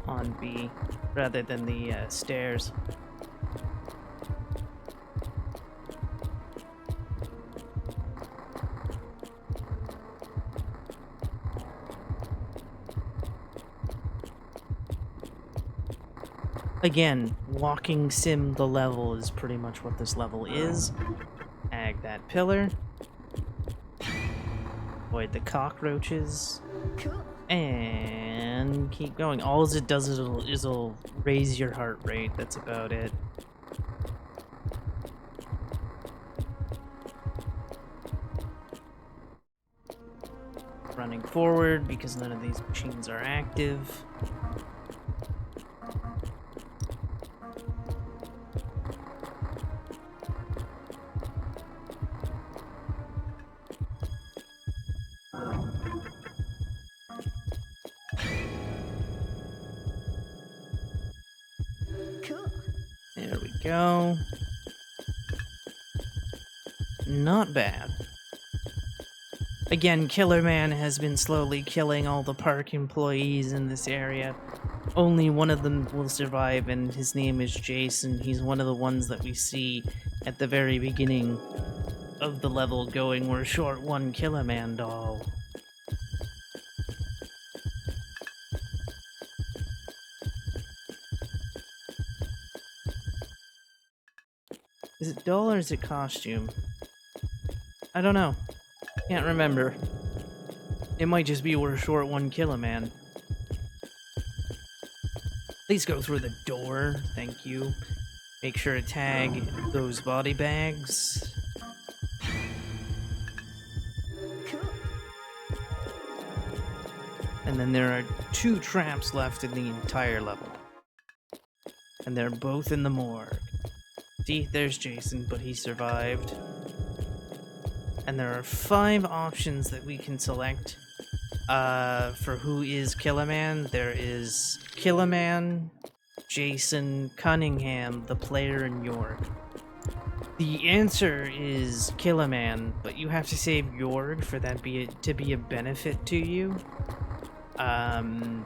on B, rather than the stairs. Again, walking sim the level is pretty much what this level is. Ag that pillar. Avoid the cockroaches. Cool. And keep going. All it does is it'll raise your heart rate. That's about it. Running forward because none of these machines are active. Cool. There we go. Not bad. Again, Killer Man has been slowly killing all the park employees in this area. Only one of them will survive, and his name is Jason. He's one of the ones that we see at the very beginning of the level going, "We're short one Killer Man doll." Is it doll or is it costume? I don't know. Can't remember. It might just be "We're short one Killer Man." Please go through the door. Thank you. Make sure to tag those body bags. Cool. And then there are 2 traps left in the entire level. And they're both in the morgue. See, there's Jason, but he survived. And there are 5 options that we can select for who is Killer Man. There is Killer Man, Jason, Cunningham, the player, and York. The answer is Killer Man, but you have to save York for that to be a benefit to you. And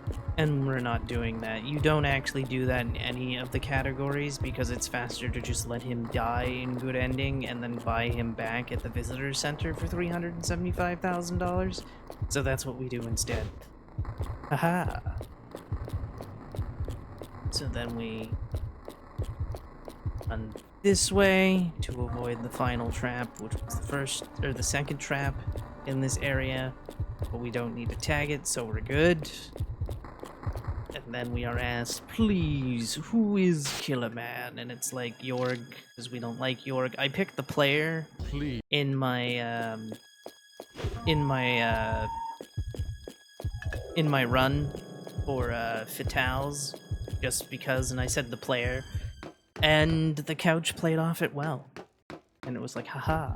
we're not doing that. You don't actually do that in any of the categories because it's faster to just let him die in Good Ending and then buy him back at the visitor center for $375,000. So that's what we do instead. Haha. So then we run this way to avoid the final trap, which was the second trap in this area. But we don't need to tag it, so we're good. And then we are asked, please, who is Killer Man? And it's like Jorg, because we don't like Jorg. I picked the player Please. in my in my uh, in my run for Fatals, just because, and I said the player, and the couch played off it well, and it was like, haha.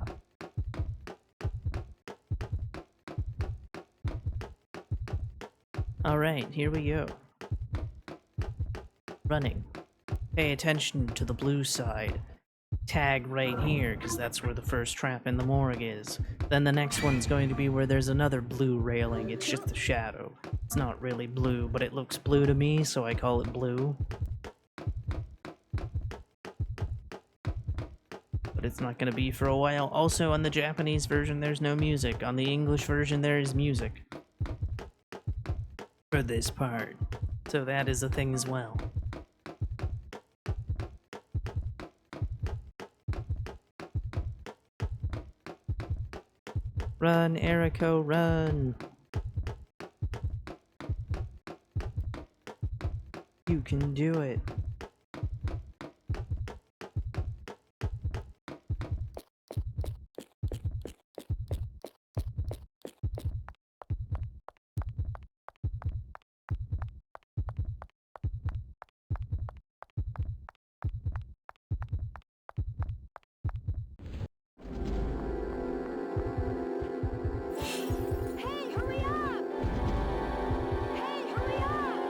All right, here we go. Running. Pay attention to the blue side. Tag right here, because that's where the first trap in the morgue is. Then the next one's going to be where there's another blue railing. It's just a shadow. It's not really blue, but it looks blue to me, so I call it blue. But it's not going to be for a while. Also, on the Japanese version, there's no music. On the English version, there is music. For this part. So that is a thing as well. Run, Erico, run! You can do it. Hey, hurry up! Hey, hurry up!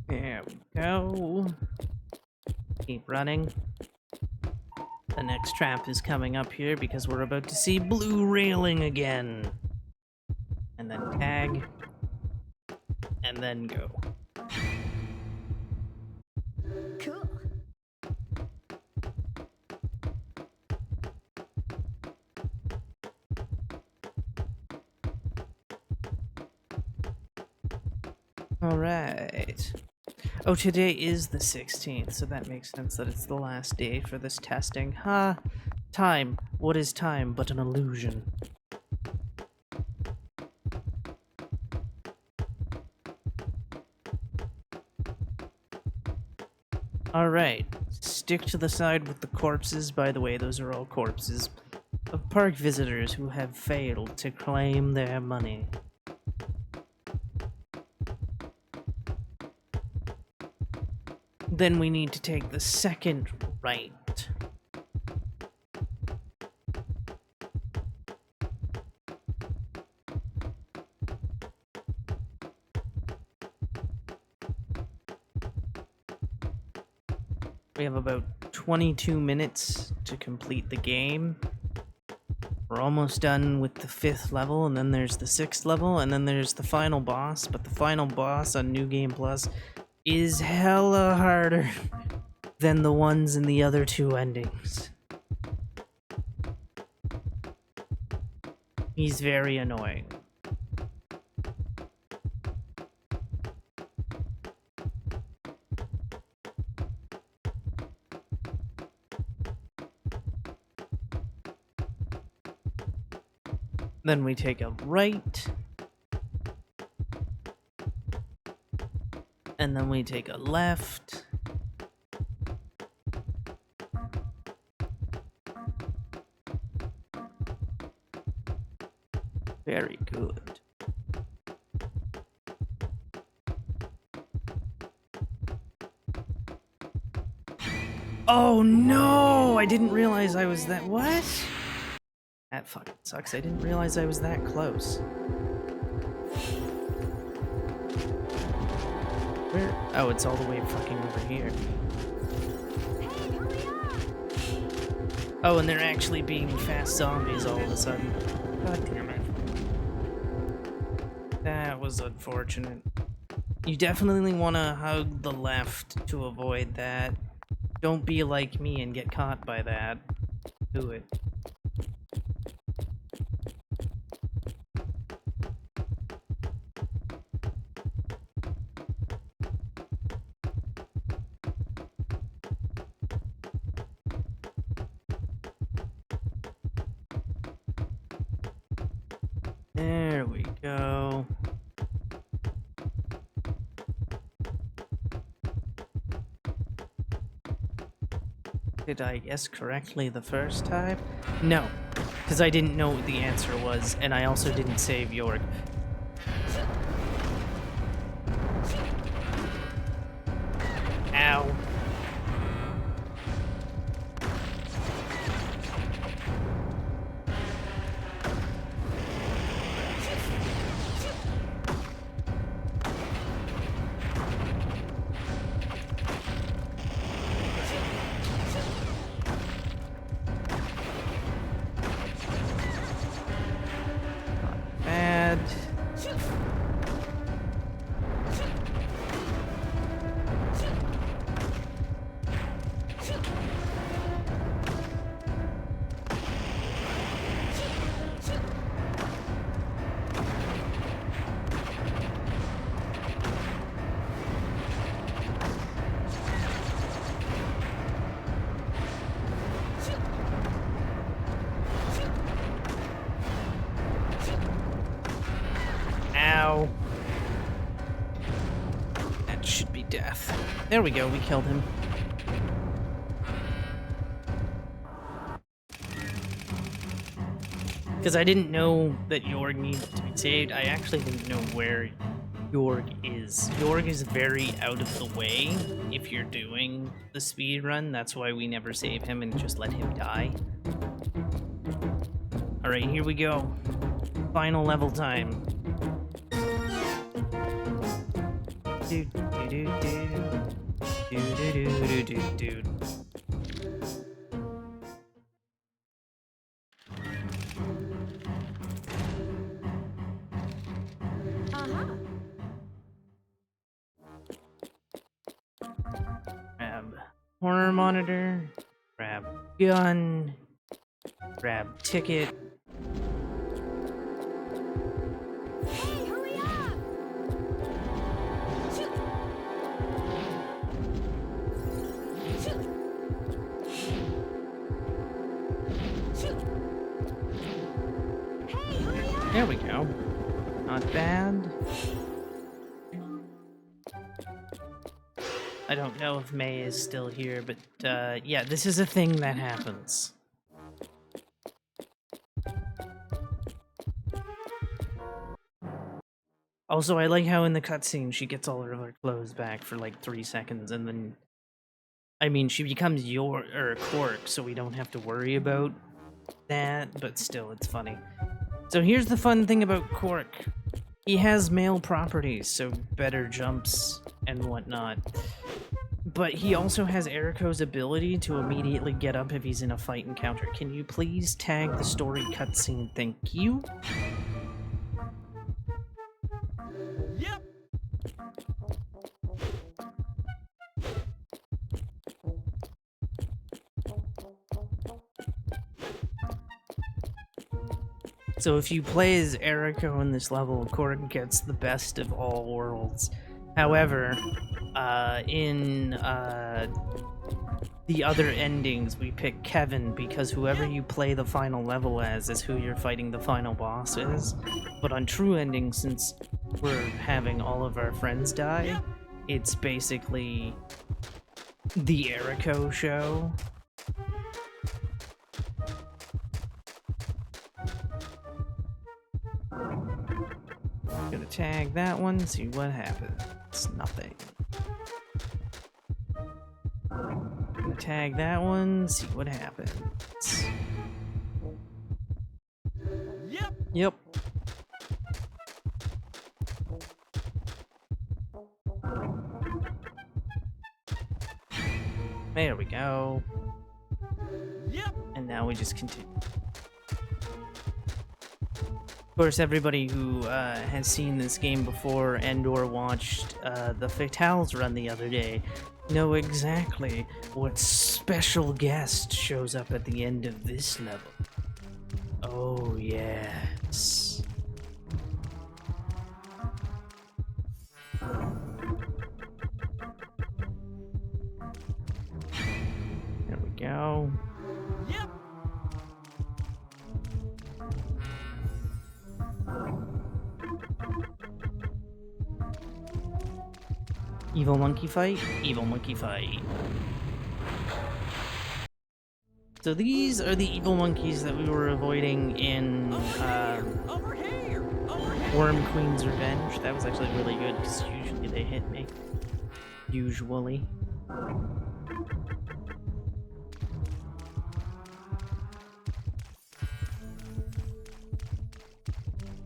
There we go. Keep running. The next trap is coming up here because we're about to see blue railing again. And then tag. And then go. Cool. Alright. Oh, today is the 16th, so that makes sense that it's the last day for this testing. Ha! Time. What is time but an illusion? Alright. Stick to the side with the corpses. By the way, those are all corpses of park visitors who have failed to claim their money. Then we need to take the second right. We have about 22 minutes to complete the game. We're almost done with the 5th level, and then there's the 6th level, and then there's the final boss, but the final boss on New Game Plus is hella harder than the ones in the other 2 endings. He's very annoying. Then we take a right. And then we take a left. Very good. Oh no! I didn't realize I was that. What? That fucking sucks. I didn't realize I was that close. Where? Oh, it's all the way fucking over here. Hey, hurry up! Oh, and they're actually being fast zombies all of a sudden. God damn it. That was unfortunate. You definitely want to hug the left to avoid that. Don't be like me and get caught by that. Do it. There we go. Did I guess correctly the first time? No, because I didn't know what the answer was, and I also didn't save York. Ow. Bad. Ow. That should be death. There we go, we killed him. Because I didn't know that Jorg needed to be saved. I actually didn't know where Jorg is. Jorg is very out of the way if you're doing the speed run. That's why we never save him and just let him die. Alright, here we go. Final level time. Do do do do do do do do do. Grab corner monitor, grab gun, grab ticket. Hey, hurry up! Shoot! Shoot! Shoot! Hey, hurry up! There we go. Not bad. I don't know if May is still here, but yeah, this is a thing that happens. Also, I like how in the cutscene she gets all of her clothes back for like 3 seconds, and then, I mean, she becomes Cork, so we don't have to worry about that. But still, it's funny. So here's the fun thing about Cork: he has male properties, so better jumps and whatnot. But he also has Eriko's ability to immediately get up if he's in a fight encounter. Can you please tag the story cutscene? Thank you. Yep. So if you play as Eriko in this level, Cork gets the best of all worlds. However, in the other endings, we pick Kevin because whoever you play the final level as is who you're fighting the final boss is. But on true endings, since we're having all of our friends die, it's basically the Eriko show. Gonna tag that one, see what happens. It's nothing. Gonna tag that one, see what happens. Yep. Yep. There we go. Yep. And now we just continue. Of course, everybody who has seen this game before and or watched the Fatales run the other day know exactly what special guest shows up at the end of this level. Oh, yes. There we go. Yep. Evil monkey fight, evil monkey fight. So these are the evil monkeys that we were avoiding in Over here! Over here! Worm Queen's Revenge. That was actually really good because usually they hit me. Usually.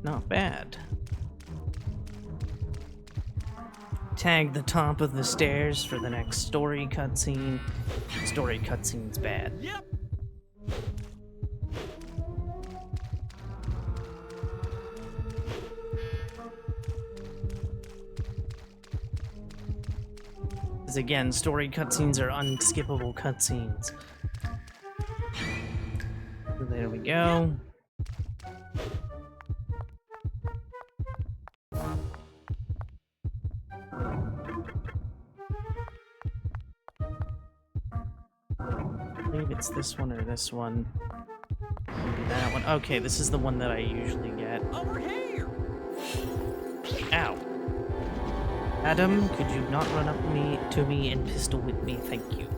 Not bad. Tag the top of the stairs for the next story cutscene. Story cutscene's bad. Yep! Because again, story cutscenes are unskippable cutscenes. So there we go. I believe it's this one or this one. Maybe that one. Okay, this is the one that I usually get. Over here! Ow. Adam, could you not run up to me and pistol whip me? Thank you.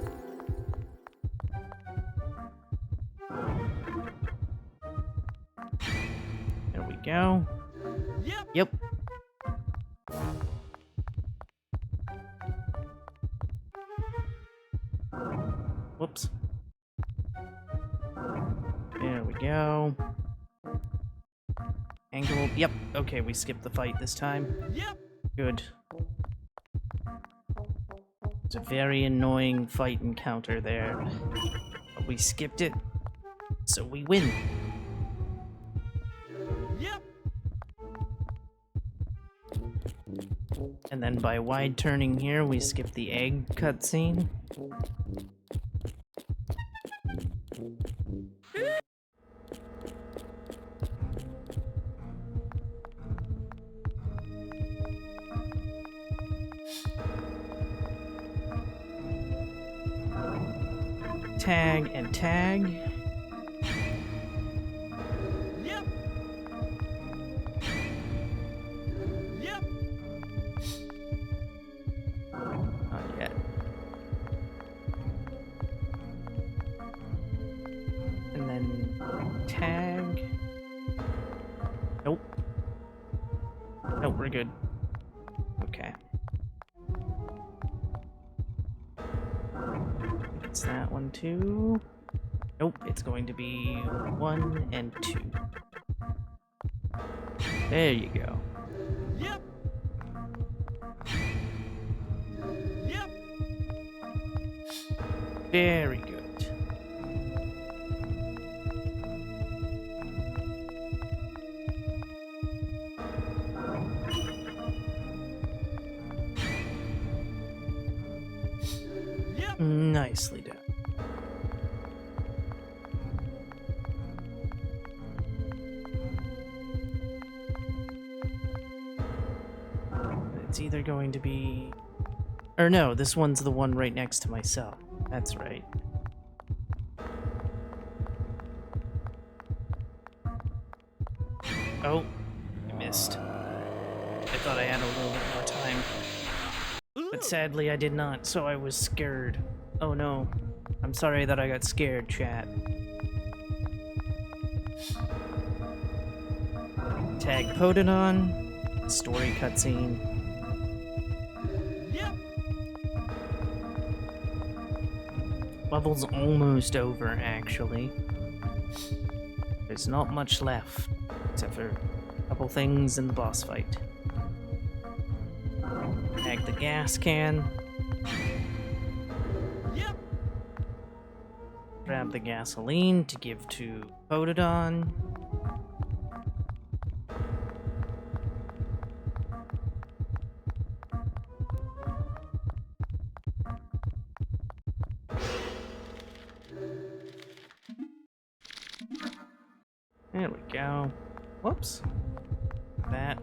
There we go. Yep! Yep. Whoops. There we go. Angle. Yep. Okay, we skipped the fight this time. Yep! Good. It's a very annoying fight encounter there. But we skipped it, so we win. Yep! And then by wide turning here, we skip the egg cutscene. Tag and tag. Yep! Yep! Not yet. And then tag. Nope. Nope, we're good. Okay. It's that one too. Nope, it's going to be 1 and 2. There you go. Yep! Yep! Very good. Yep! Nicely done. It's either going to be... Or no, this one's the one right next to myself. That's right. Oh, I missed. I thought I had a little bit more time. But sadly I did not, so I was scared. Oh no. I'm sorry that I got scared, chat. Tag Pododon. Story cutscene. Yep! Level's almost over, actually. There's not much left, except for a couple things in the boss fight. Tag the gas can. Yep! Grab the gasoline to give to Pododon. There we go. Whoops. That.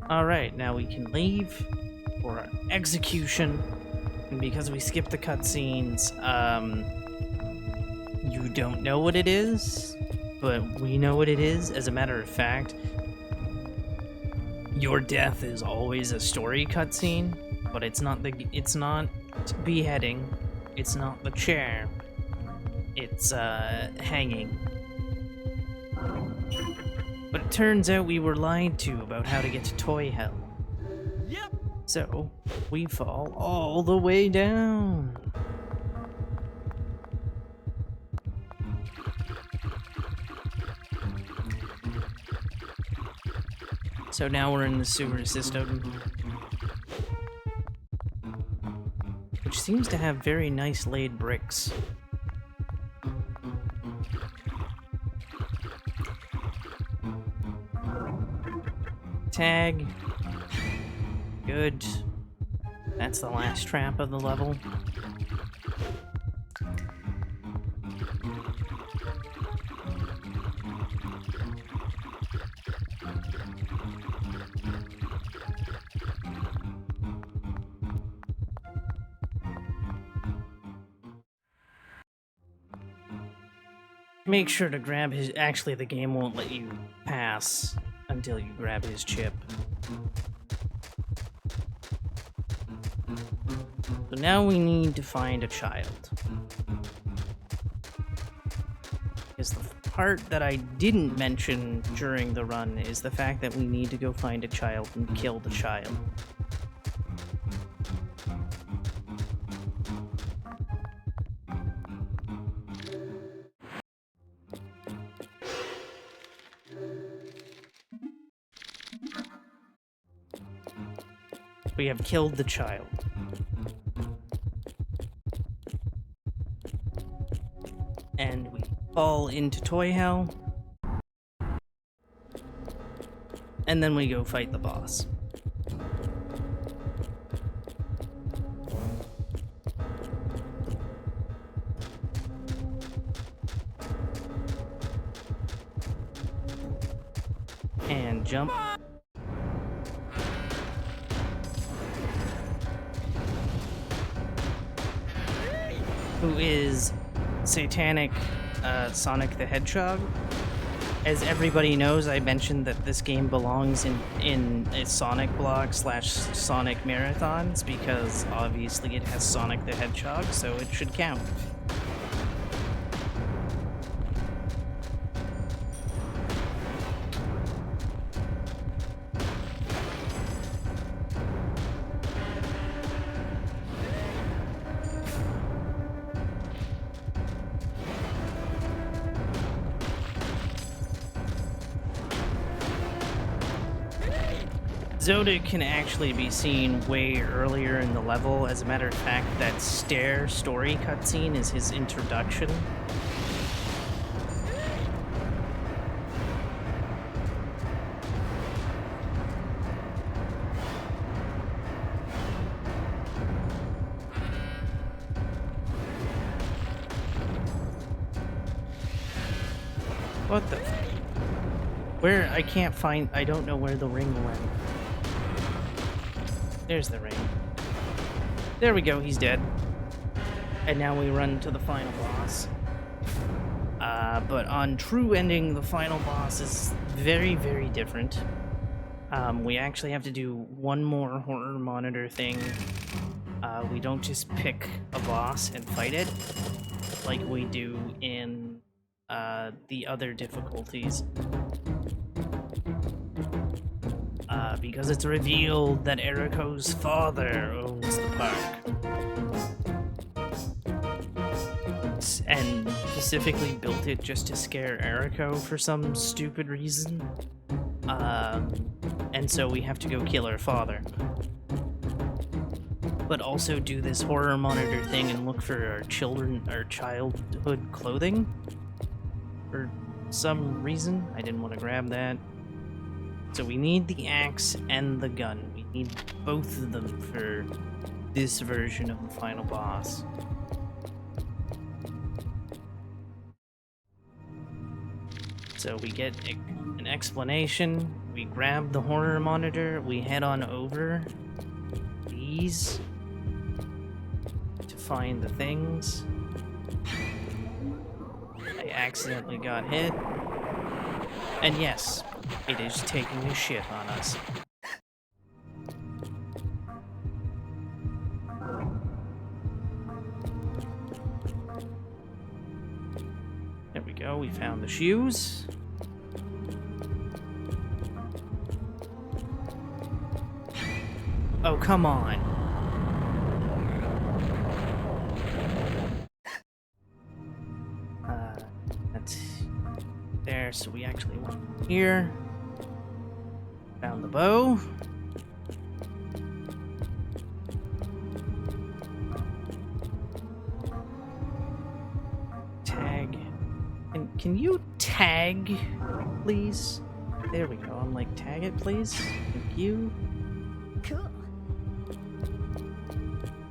Alright, now we can leave for our execution. And because we skipped the cutscenes, you don't know what it is, but we know what it is. As a matter of fact, your death is always a story cutscene. But it's not beheading. It's not the chair. It's hanging. But it turns out we were lied to about how to get to Toy Hell. Yep. So we fall all the way down. So now we're in the sewer system, which seems to have very nice laid bricks. Tag. Good. That's the last trap of the level. Make sure to grab his... Actually, the game won't let you pass until you grab his chip. So now we need to find a child. Because the part that I didn't mention during the run is the fact that we need to go find a child and kill the child. We have killed the child. And we fall into Toy Hell. And then we go fight the boss. And jump. Who is Satanic Sonic the Hedgehog. As everybody knows, I mentioned that this game belongs in a Sonic blog / Sonic marathons because obviously it has Sonic the Hedgehog, so it should count. Zoda can actually be seen way earlier in the level. As a matter of fact, that stair story cutscene is his introduction. What the? Where? I can't find... I don't know where the ring went. There's the ring. There we go, he's dead. And now we run to the final boss. But on true ending, the final boss is very, very different. We actually have to do one more horror monitor thing. We don't just pick a boss and fight it like we do in the other difficulties. Because it's revealed that Eriko's father owns the park. And specifically built it just to scare Eriko for some stupid reason. And so we have to go kill her father. But also do this horror monitor thing and look for our childhood clothing. For some reason, I didn't want to grab that. So we need the axe and the gun. We need both of them for this version of the final boss. So we get an explanation, we grab the horror monitor, we head on over these to find the things. I accidentally got hit. And yes, it is taking a shit on us. go. We found the shoes. Oh, come on. That's there, so we actually went here. Found the bow. Tag. Can you tag, please? There we go. I'm like, tag it, please. Thank you. Cool.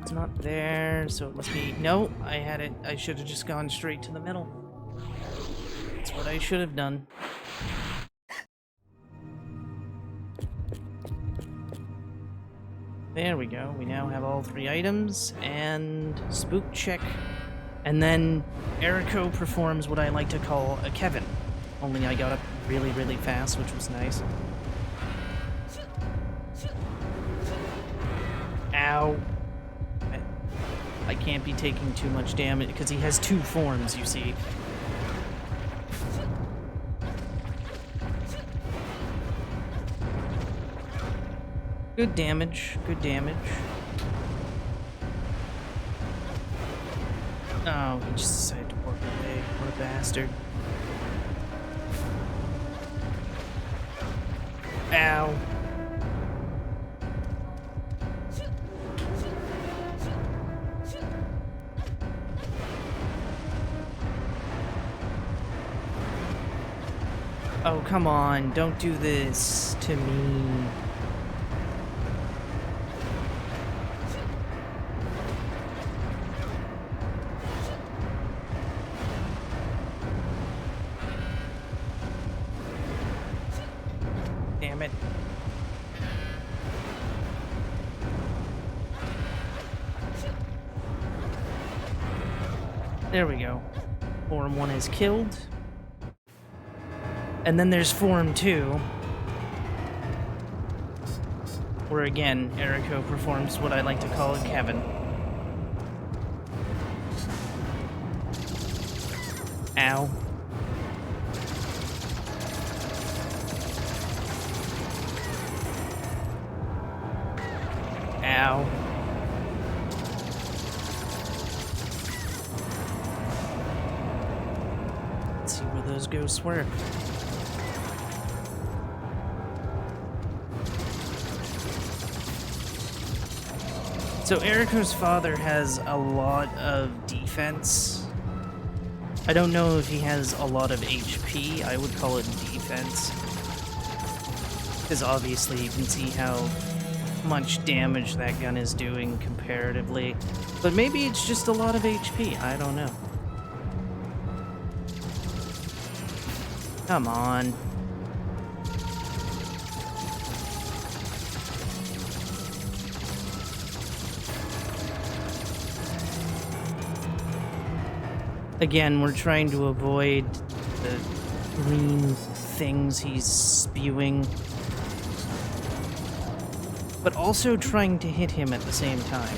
It's not there, so it must be... No, I had it. I should have just gone straight to the middle. That's what I should have done. There we go. We now have all 3 items, and spook check. And then Eriko performs what I like to call a Kevin. Only I got up really, really fast, which was nice. Ow. I can't be taking too much damage because he has 2 forms, you see. Good damage, good damage. Oh, he just decided to work away. What a bastard. Ow. Oh, come on. Don't do this to me. Damn it. There we go. Form 1 is killed. And then there's Form 2, where again, Eriko performs what I like to call a Kevin. Ow. Ow. Let's see where those ghosts were. So Eriko's father has a lot of defense. I don't know if he has a lot of HP. I would call it defense. Because obviously you can see how much damage that gun is doing comparatively. But maybe it's just a lot of HP. I don't know. Come on. Again, we're trying to avoid the green things he's spewing, but also trying to hit him at the same time.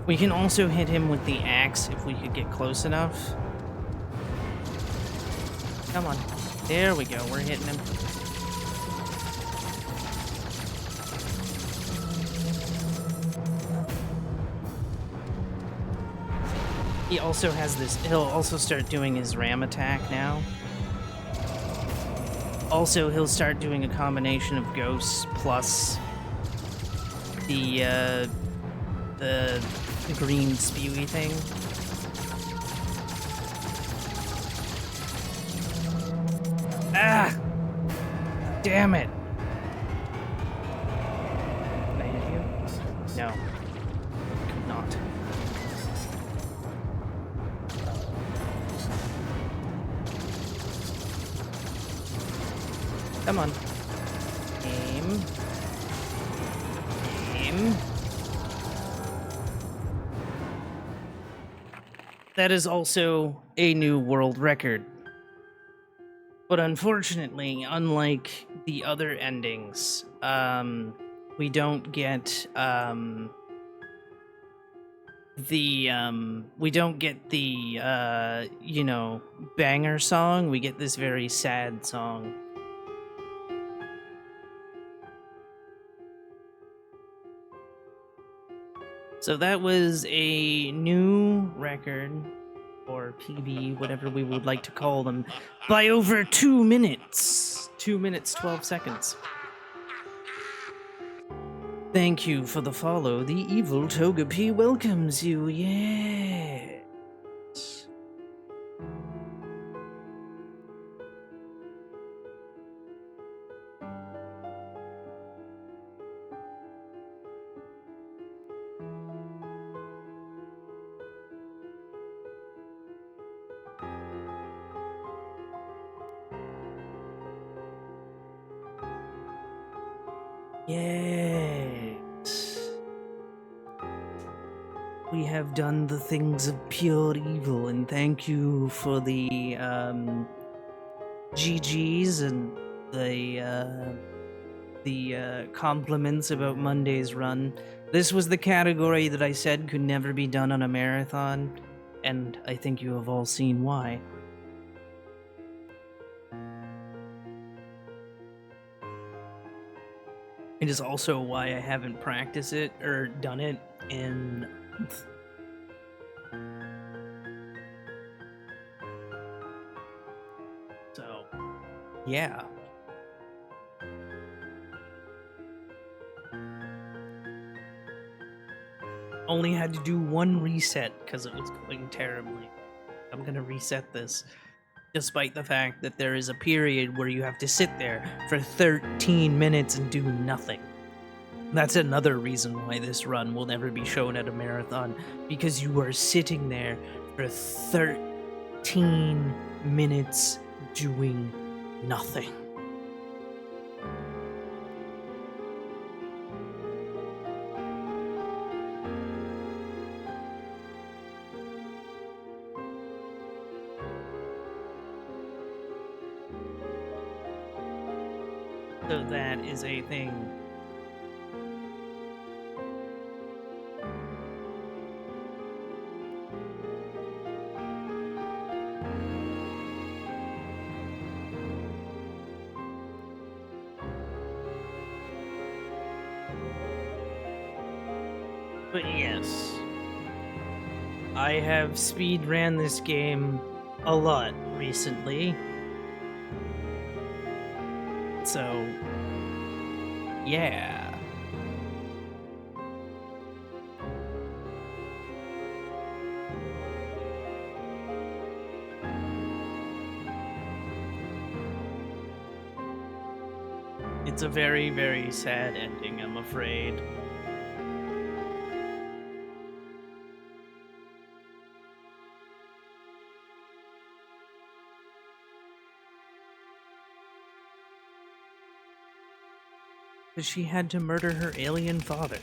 We can also hit him with the axe if we could get close enough. Come on. There we go. We're hitting him. He also has this... He'll also start doing his ram attack now. Also, he'll start doing a combination of ghosts plus the green spewy thing. Ah! Damn it! Can I hit you? No. Could not. Come on. Aim. Aim. That is also a new world record. But unfortunately, unlike the other endings, we don't get we don't get the you know, banger song. We get this very sad song. So that was a new record, or PB, whatever we would like to call them, by over 2 minutes. 2 minutes, 12 seconds. Thank you for the follow. The evil Togepi welcomes you. Yes. Yes. We have done the things of pure evil, and thank you for the GGs and the compliments about Monday's run. This was the category that I said could never be done on a marathon, and I think you have all seen why. It is also why I haven't practiced it or done it in a month. So, yeah. Only had to do one reset because it was going terribly. I'm gonna reset this, despite the fact that there is a period where you have to sit there for 13 minutes and do nothing. That's another reason why this run will never be shown at a marathon, because you are sitting there for 13 minutes doing nothing. So that is a thing. But yes, I have speedran this game a lot recently. So, yeah. It's a very, very sad ending, I'm afraid. Because she had to murder her alien father.